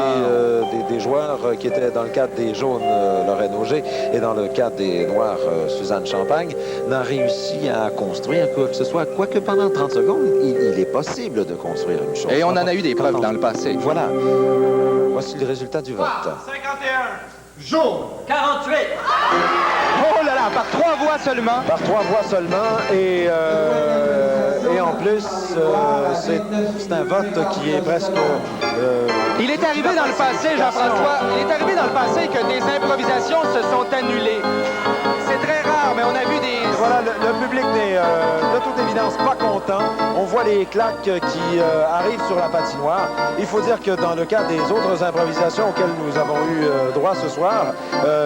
des joueurs qui étaient dans le cadre des jaunes, Lorraine Auger, et dans le cadre des noirs, Suzanne Champagne, n'a réussi à construire quoi que ce soit. Quoique pendant 30 secondes, il est possible de construire une chose. Et on en a eu des preuves dans le passé. Voilà. Voici le résultat du vote. 51. Jaune. 48. Oh là là, par 3 voix seulement. Par 3 voix seulement, et en plus, c'est un vote qui est presque... Il est arrivé dans le passé, Jean-François, il est arrivé dans le passé que des improvisations se sont annulées. C'est très rare, mais on a vu des... Voilà, le public n'est de toute évidence pas content. On voit les claques qui arrivent sur la patinoire. Il faut dire que dans le cas des autres improvisations auxquelles nous avons eu droit ce soir,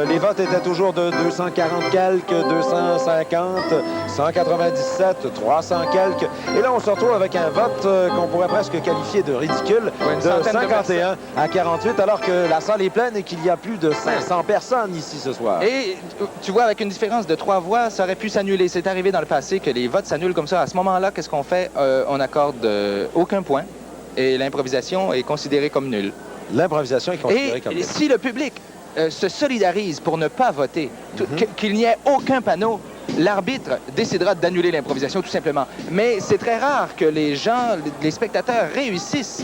les votes étaient toujours de 240 quelques, 250, 197, 300 quelques. Et là, on se retrouve avec un vote qu'on pourrait presque qualifier de ridicule, une de centaine de 51 à 48, alors que la salle est pleine et qu'il y a plus de 500 personnes ici ce soir. Et tu vois, avec une différence de 3 voix, ça aurait pu s'annuler. C'est arrivé dans le passé que les votes s'annulent comme ça. À ce moment-là, qu'est-ce qu'on fait? On accorde aucun point et l'improvisation est considérée comme nulle. L'improvisation est considérée Et comme nulle. si le public se solidarise pour ne pas voter, qu'il n'y ait aucun panneau, l'arbitre décidera d'annuler l'improvisation tout simplement. Mais c'est très rare que les gens, les spectateurs réussissent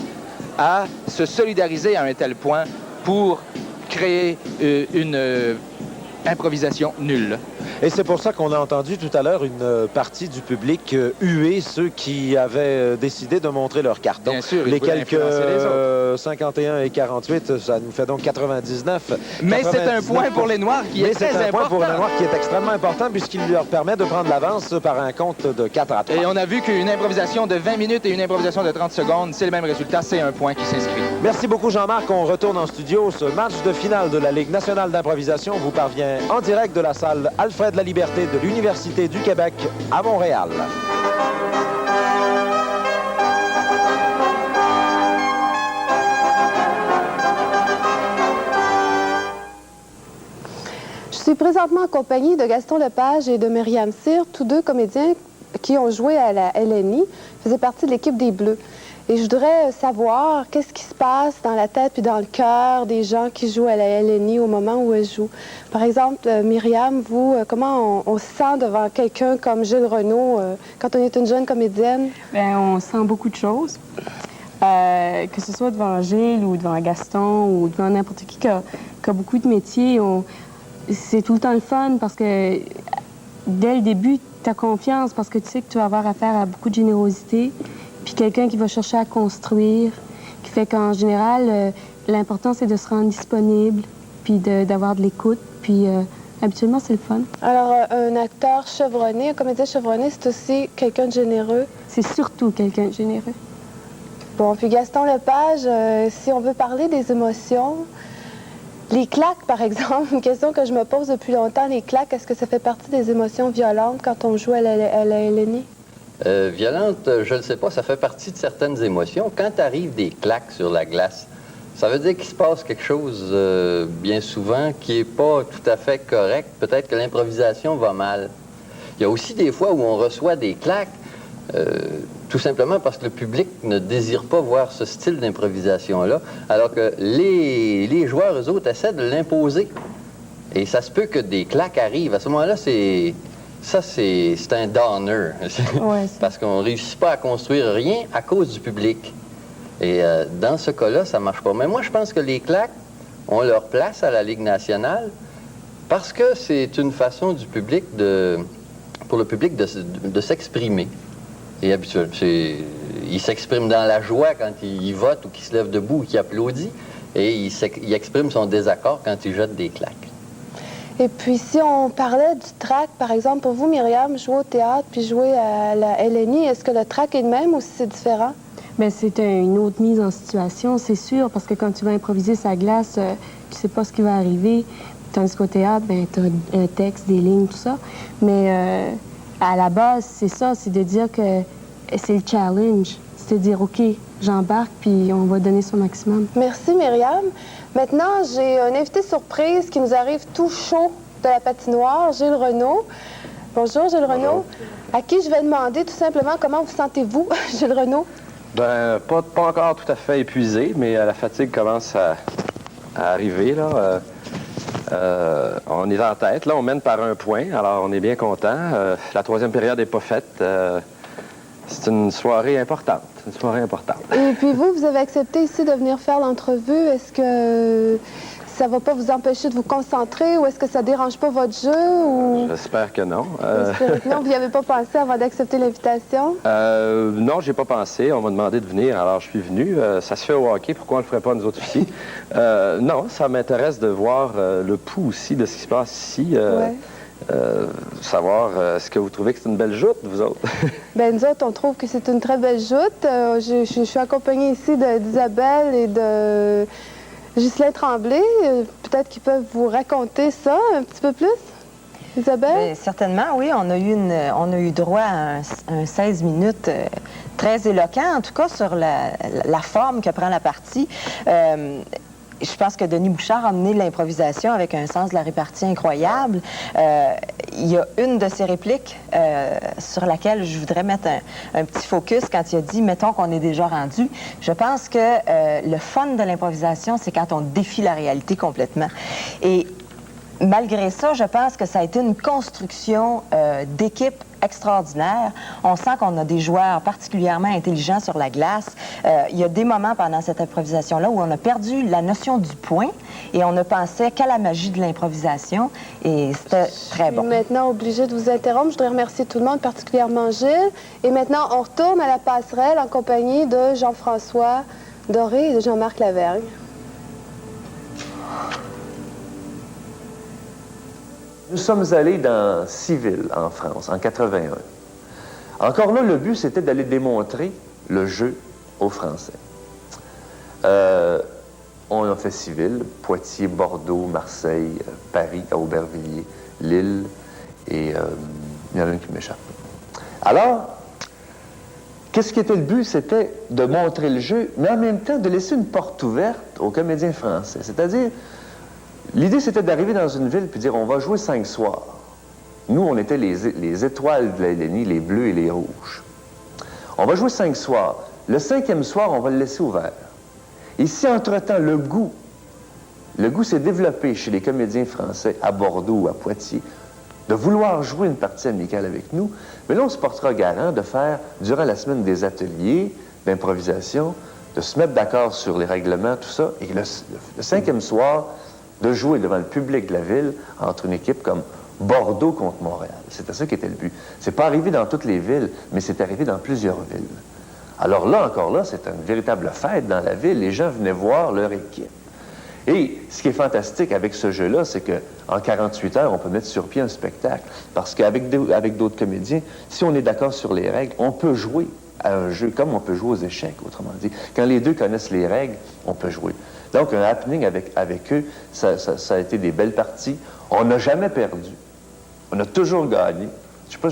à se solidariser à un tel point pour créer une improvisation nulle. Et c'est pour ça qu'on a entendu tout à l'heure une partie du public huer ceux qui avaient décidé de montrer leur carton. Bien sûr, les ils voulaient quelques influencer les autres. 51 et 48, ça nous fait donc 99. Mais c'est un 99. point pour les Noirs qui est très c'est un point important. pour les Noirs qui est extrêmement important puisqu'il leur permet de prendre l'avance par un compte de 4 à 3. Et on a vu qu'une improvisation de 20 minutes et une improvisation de 30 secondes, c'est le même résultat, c'est un point qui s'inscrit. Merci beaucoup Jean-Marc. On retourne en studio. Ce match de finale de la Ligue nationale d'improvisation vous parvient en direct de la salle Alfred Laliberté de l'Université du Québec à Montréal. Je suis présentement en compagnie de Gaston Lepage et de Myriam Cyr, tous deux comédiens qui ont joué à la LNI, faisaient partie de l'équipe des Bleus. Et je voudrais savoir qu'est-ce qui se passe dans la tête puis dans le cœur des gens qui jouent à la LNI au moment où elles jouent. Par exemple, Myriam, vous, comment on se sent devant quelqu'un comme Gilles Renaud quand on est une jeune comédienne? Bien, on sent beaucoup de choses. Que ce soit devant Gilles ou devant Gaston ou devant n'importe qui a beaucoup de métiers, c'est tout le temps le fun parce que dès le début, tu as confiance parce que tu sais que tu vas avoir affaire à beaucoup de générosité. Puis quelqu'un qui va chercher à construire, qui fait qu'en général, l'important, c'est de se rendre disponible, puis d'avoir de l'écoute, puis habituellement, c'est le fun. Alors, un acteur chevronné, un comédien chevronné, c'est aussi quelqu'un de généreux? C'est surtout quelqu'un de généreux. Bon, puis Gaston Lepage, si on veut parler des émotions, les claques, par exemple, une question que je me pose depuis longtemps, les claques, est-ce que ça fait partie des émotions violentes quand on joue à la LNI? Violente, je ne sais pas, ça fait partie de certaines émotions. Quand arrivent des claques sur la glace, ça veut dire qu'il se passe quelque chose, bien souvent, qui n'est pas tout à fait correct. Peut-être que l'improvisation va mal. Il y a aussi des fois où on reçoit des claques, tout simplement parce que le public ne désire pas voir ce style d'improvisation-là, alors que les joueurs, eux autres, essaient de l'imposer. Et ça se peut que des claques arrivent. À ce moment-là, c'est un downer. Ouais, parce qu'on ne réussit pas à construire rien à cause du public. Et dans ce cas-là, ça ne marche pas. Mais moi, je pense que les claques ont leur place à la Ligue nationale parce que c'est une façon du public pour le public de s'exprimer. Et habituellement, il s'exprime dans la joie quand il vote ou qu'il se lève debout ou qu'il applaudit. Et il exprime son désaccord quand il jette des claques. Et puis, si on parlait du track, par exemple, pour vous, Myriam, jouer au théâtre puis jouer à la LNI, est-ce que le track est le même ou si c'est différent? Bien, c'est une autre mise en situation, c'est sûr, parce que quand tu vas improviser sa glace, tu sais pas ce qui va arriver. Tandis qu'au théâtre, bien, tu as un texte, des lignes, tout ça. Mais à la base, c'est ça, c'est de dire que c'est le challenge. C'est de dire, OK, j'embarque, puis on va donner son maximum. Merci, Myriam. Maintenant, j'ai un invité surprise qui nous arrive tout chaud de la patinoire, Gilles Renaud. Bonjour, Gilles Renaud. À qui je vais demander tout simplement comment vous sentez-vous, Gilles Renaud? Bien, pas encore tout à fait épuisé, mais la fatigue commence à arriver, là. On est en tête, là, on mène par 1 point, alors on est bien content. La 3e période n'est pas faite. C'est une soirée importante. Et puis vous avez accepté ici de venir faire l'entrevue. Est-ce que ça ne va pas vous empêcher de vous concentrer ou est-ce que ça ne dérange pas votre jeu? Ou... J'espère que non. Non, vous n'y avez pas pensé avant d'accepter l'invitation? Non, j'ai pas pensé. On m'a demandé de venir, alors je suis venu. Ça se fait au hockey, pourquoi on ne le ferait pas nous autres aussi? Non, ça m'intéresse de voir le pouls aussi de ce qui se passe ici. Ouais. Savoir, est-ce que vous trouvez que c'est une belle joute, vous autres? Bien, nous autres, on trouve que c'est une très belle joute. Je suis accompagnée ici d'Isabelle et de Ghislain Tremblay. Peut-être qu'ils peuvent vous raconter ça un petit peu plus. Isabelle? Bien, certainement, oui. On a eu droit à un 16 minutes très éloquent, en tout cas, sur la forme que prend la partie. Je pense que Denis Bouchard a mené l'improvisation avec un sens de la répartie incroyable. Il y a une de ses répliques sur laquelle je voudrais mettre un petit focus quand il a dit « mettons qu'on est déjà rendu ». Je pense que le fun de l'improvisation, c'est quand on défie la réalité complètement. Et malgré ça, je pense que ça a été une construction d'équipe extraordinaire. On sent qu'on a des joueurs particulièrement intelligents sur la glace. Il y a des moments pendant cette improvisation-là où on a perdu la notion du point et on ne pensait qu'à la magie de l'improvisation et c'était très bon. Je suis maintenant obligée de vous interrompre. Je voudrais remercier tout le monde, particulièrement Gilles. Et maintenant, on retourne à la passerelle en compagnie de Jean-François Doré et de Jean-Marc Lavergne. Nous sommes allés dans 6 villes en France, en 81. Encore là, le but, c'était d'aller démontrer le jeu aux Français. On a fait 6 villes, Poitiers, Bordeaux, Marseille, Paris, Aubervilliers, Lille, et il y en a une qui m'échappe. Alors, qu'est-ce qui était le but? C'était de montrer le jeu, mais en même temps de laisser une porte ouverte aux comédiens français. C'est-à-dire, l'idée, c'était d'arriver dans une ville puis dire, on va jouer 5 soirs. Nous, on était les étoiles de la LNI, les bleus et les rouges. On va jouer 5 soirs. Le 5e soir, on va le laisser ouvert. Et si, entre-temps, le goût s'est développé chez les comédiens français à Bordeaux ou à Poitiers, de vouloir jouer une partie amicale avec nous, mais là, on se portera garant de faire, durant la semaine, des ateliers d'improvisation, de se mettre d'accord sur les règlements, tout ça, et le 5e soir, de jouer devant le public de la ville entre une équipe comme Bordeaux contre Montréal. C'était ça qui était le but. C'est pas arrivé dans toutes les villes, mais c'est arrivé dans plusieurs villes. Alors là, encore là, c'est une véritable fête dans la ville. Les gens venaient voir leur équipe. Et ce qui est fantastique avec ce jeu-là, c'est qu'en 48 heures, on peut mettre sur pied un spectacle. Parce qu'avec d'autres comédiens, si on est d'accord sur les règles, on peut jouer à un jeu comme on peut jouer aux échecs, autrement dit. Quand les deux connaissent les règles, on peut jouer. Donc, un happening avec eux, ça a été des belles parties. On n'a jamais perdu. On a toujours gagné. Je ne sais pas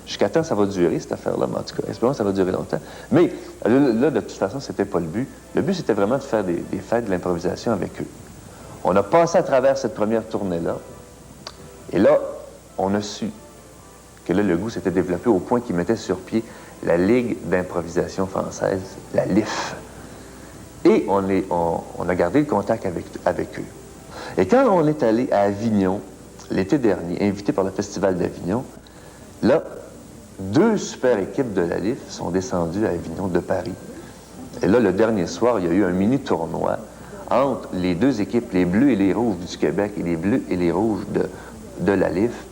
jusqu'à quand ça va durer, cette affaire-là, mais en tout cas, espérons que ça va durer longtemps. Mais là, de toute façon, c'était pas le but. Le but, c'était vraiment de faire des fêtes de l'improvisation avec eux. On a passé à travers cette première tournée-là, et là, on a su que là, le goût s'était développé au point qu'ils mettaient sur pied la Ligue d'improvisation française, la LIF. Et on a gardé le contact avec eux. Et quand on est allé à Avignon, l'été dernier, invité par le Festival d'Avignon, là, 2 super équipes de la LIF sont descendues à Avignon de Paris. Et là, le dernier soir, il y a eu un mini-tournoi entre les 2 équipes, les Bleus et les Rouges du Québec et les Bleus et les Rouges de la LIF.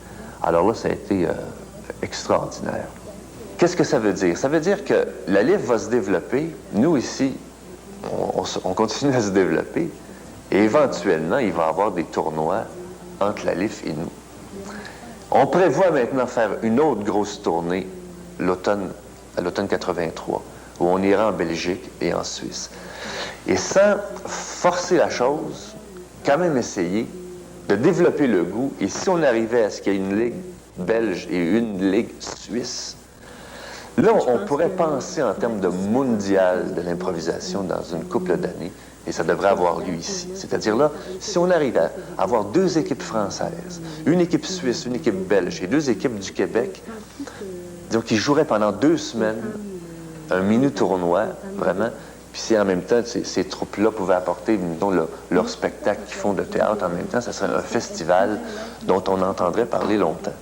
Alors là, ça a été extraordinaire. Qu'est-ce que ça veut dire? Ça veut dire que la LIF va se développer. Nous, ici, on continue à se développer. Et éventuellement, il va y avoir des tournois entre la LIF et nous. On prévoit maintenant faire une autre grosse tournée à l'automne 83, où on ira en Belgique et en Suisse. Et sans forcer la chose, quand même essayer de développer le goût. Et si on arrivait à ce qu'il y ait une ligue belge et une ligue suisse, là, on pourrait penser en termes de mondial de l'improvisation dans une couple d'années. Et ça devrait avoir lieu ici. C'est-à-dire là, si on arrive à avoir 2 équipes françaises, une équipe suisse, une équipe belge et 2 équipes du Québec, disons qui joueraient pendant 2 semaines un mini-tournoi, vraiment, puis si en même temps, ces troupes-là pouvaient apporter, disons, leur spectacle qu'ils font de théâtre en même temps, ça serait un festival dont on entendrait parler longtemps.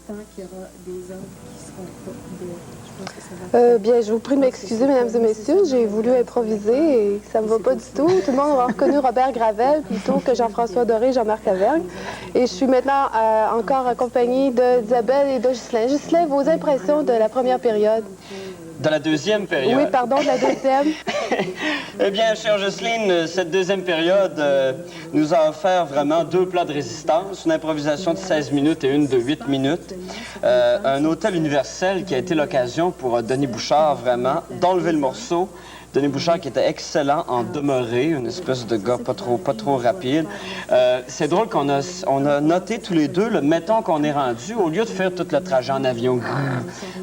Tant qu'il y aura des hommes qui seront pas bien, je vous prie de m'excuser, mesdames et messieurs. J'ai voulu improviser et ça me va pas du tout. Tout le monde aura reconnu Robert Gravel plutôt que Jean-François Doré et Jean-Marc Lavergne. Et je suis maintenant encore accompagnée d'Isabelle et de Ghislain. Ghislain, vos impressions de la première période? De la deuxième période? Oui, pardon, de la deuxième. Eh bien, chère Jocelyne, cette deuxième période nous a offert vraiment 2 plats de résistance, une improvisation de 16 minutes et une de 8 minutes. Un hôtel universel qui a été l'occasion pour Denis Bouchard, vraiment, d'enlever le morceau. Denis Bouchard qui était excellent en demeuré, une espèce de gars pas trop rapide. C'est drôle qu'on a noté tous les deux le mettons qu'on est rendu au lieu de faire tout le trajet en avion.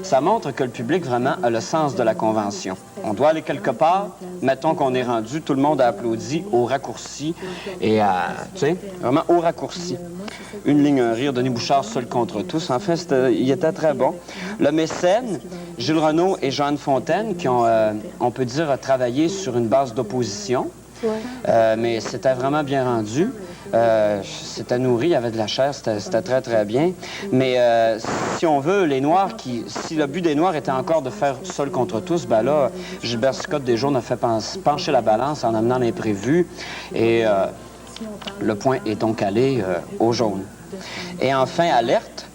Ça montre que le public vraiment a le sens de la convention. On doit aller quelque part, mettons qu'on est rendu, tout le monde a applaudi au raccourci et tu sais, vraiment au raccourci. Une ligne, un rire, Denis Bouchard seul contre tous. Enfin, il était très bon. Le mécène, Gilles Renaud et Jeanne Fontaine qui ont, on peut dire, travaillé sur une base d'opposition. Ouais. Mais c'était vraiment bien rendu. C'était nourri, il y avait de la chair, c'était très, très bien. Mais si on veut, les Noirs, si le but des Noirs était encore de faire seul contre tous, ben là, Gilbert Scott des Jaunes a fait pencher la balance en amenant l'imprévu. Et le point est donc allé aux Jaunes. Et enfin, alerte.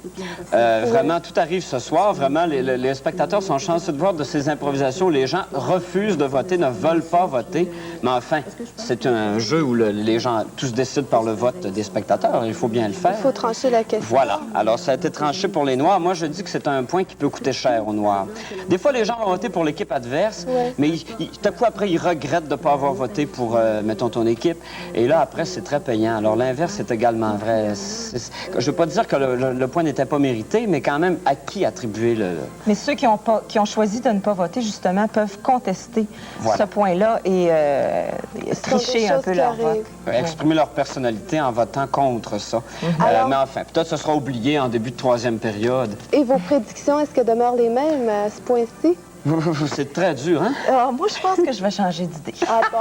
Vraiment, tout arrive ce soir. Vraiment, les spectateurs sont chanceux de voir de ces improvisations. Les gens refusent de voter, ne veulent pas voter. Mais enfin, c'est un jeu où les gens tous décident par le vote des spectateurs. Il faut bien le faire. Il faut trancher la question. Voilà. Alors, ça a été tranché pour les Noirs. Moi, je dis que c'est un point qui peut coûter cher aux Noirs. Des fois, les gens vont voter pour l'équipe adverse, mais tout à coup, après, ils regrettent de ne pas avoir voté pour, mettons, ton équipe. Et là, après, c'est très payant. Alors, l'inverse est également vrai. Je ne veux pas dire que le point n'était pas mérité, mais quand même, à qui attribuer le... Mais ceux qui ont choisi de ne pas voter, justement, peuvent contester ce point-là et tricher un peu leur vote. Exprimer leur personnalité en votant contre ça. Mais enfin, peut-être ce sera oublié en début de troisième période. Et vos prédictions, est-ce qu'elles demeurent les mêmes à ce point-ci? C'est très dur, hein? Moi, je pense que je vais changer d'idée. Ah bon?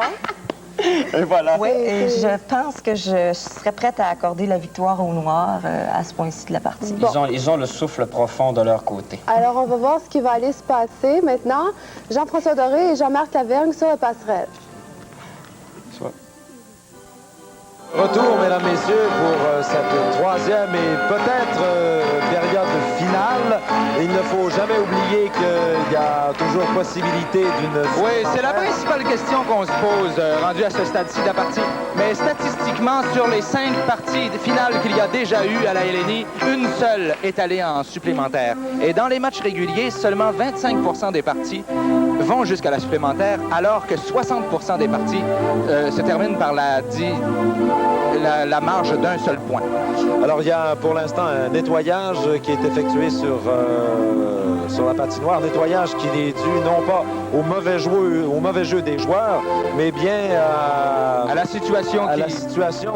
Et voilà. Oui, et je pense que je serais prête à accorder la victoire aux Noirs à ce point-ci de la partie. Bon. Ils ont le souffle profond de leur côté. Alors, on va voir ce qui va aller se passer maintenant. Jean-François Doré et Jean-Marc Lavergne sur la passerelle. Retour, mesdames, messieurs, pour cette troisième et peut-être période finale. Il ne faut jamais oublier qu'il y a toujours possibilité d'une... Oui, c'est la principale question qu'on se pose, rendu à ce stade-ci de la partie. Mais statistiquement, sur les 5 parties finales qu'il y a déjà eu à la LNI, une seule est allée en supplémentaire. Et dans les matchs réguliers, seulement 25% des parties vont jusqu'à la supplémentaire, alors que 60% des parties se terminent par la marge d'un seul point. Alors, il y a pour l'instant un nettoyage qui est effectué sur la patinoire. Nettoyage qui n'est dû non pas au mauvais jeu des joueurs, mais bien à la situation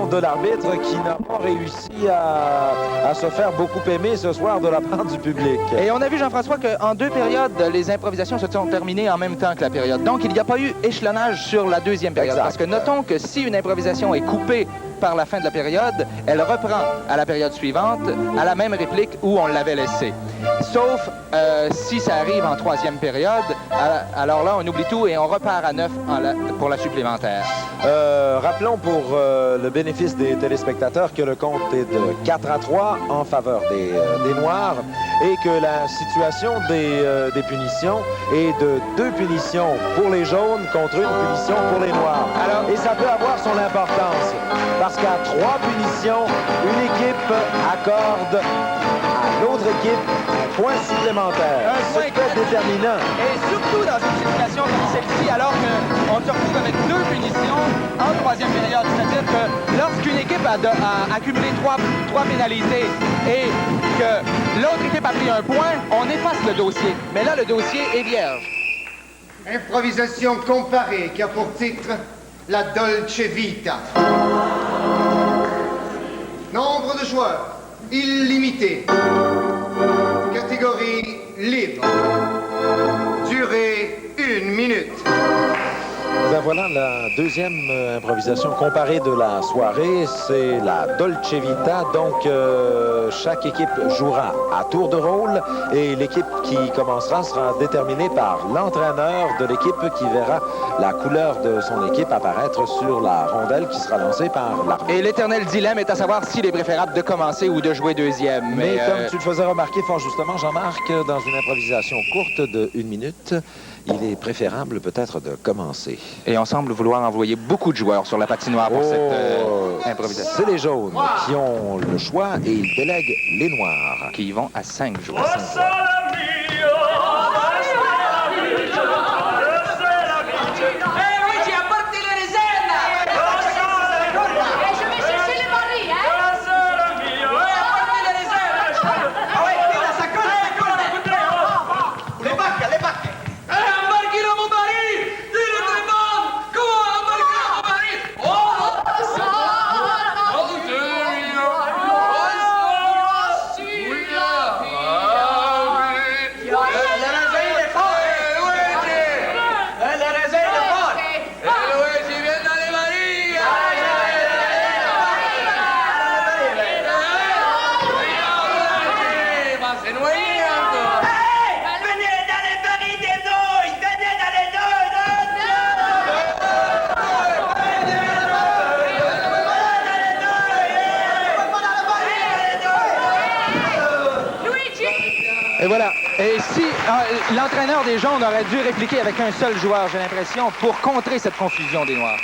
de l'arbitre qui n'a pas réussi à se faire beaucoup aimer ce soir de la part du public. Et on a vu, Jean-François, qu'en 2 périodes, les improvisations se sont terminées en même temps que la période. Donc, il n'y a pas eu échelonnage sur la deuxième période. Exact. Parce que notons que si une improvisation est coupée par la fin de la période, elle reprend à la période suivante à la même réplique où on l'avait laissée. Sauf si ça arrive en 3e période, alors là, on oublie tout et on repart à 9 pour la supplémentaire. Rappelons pour le bénéfice des téléspectateurs que le compte est de 4-3 en faveur des Noirs et que la situation des punitions est de 2 punitions pour les jaunes contre 1 punition pour les Noirs. Et ça peut avoir son importance parce qu'à 3 punitions, une équipe accorde à l'autre équipe un point supplémentaire. Un point déterminant. Et surtout dans une situation comme celle-ci, alors qu'on se retrouve avec 2 punitions en 3e période. C'est-à-dire que lorsqu'une équipe a accumulé 3 pénalités et que l'autre équipe a pris un point, on efface le dossier. Mais là, le dossier est vierge. Improvisation comparée qui a pour titre la Dolce Vita. Nombre de joueurs, illimité. Catégorie libre. Durée 1 minute. Ben voilà la deuxième improvisation comparée de la soirée, c'est la Dolce Vita. Donc, chaque équipe jouera à tour de rôle et l'équipe qui commencera sera déterminée par l'entraîneur de l'équipe qui verra la couleur de son équipe apparaître sur la rondelle qui sera lancée par l'arbitre. Et l'éternel dilemme est à savoir s'il est préférable de commencer ou de jouer deuxième. Mais comme tu le faisais remarquer fort justement, Jean-Marc, dans une improvisation courte de 1 minute, il est préférable peut-être de commencer. Et on semble vouloir envoyer beaucoup de joueurs sur la patinoire pour cette improvisation. C'est les jaunes qui ont le choix et ils délèguent les noirs. Qui y vont à 5 joueurs. Et voilà. Et si l'entraîneur des jaunes aurait dû répliquer avec un seul joueur, j'ai l'impression, pour contrer cette confusion des noirs.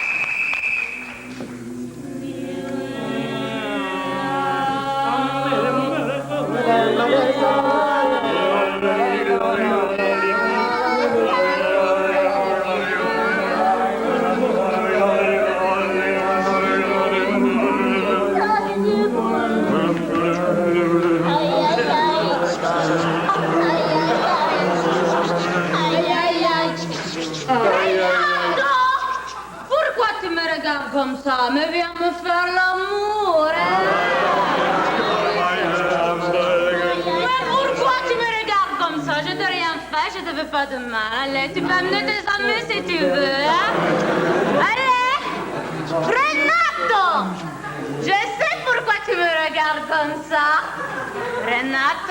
Pourquoi tu me regardes comme ça? Mais viens me faire l'amour, hein? Mais pourquoi tu me regardes comme ça? Je t'ai rien fait, je te veux pas de mal. Allez, tu peux amener tes amis si tu veux, hein? Allez! Renato! Je sais pourquoi tu me regardes comme ça. Renato!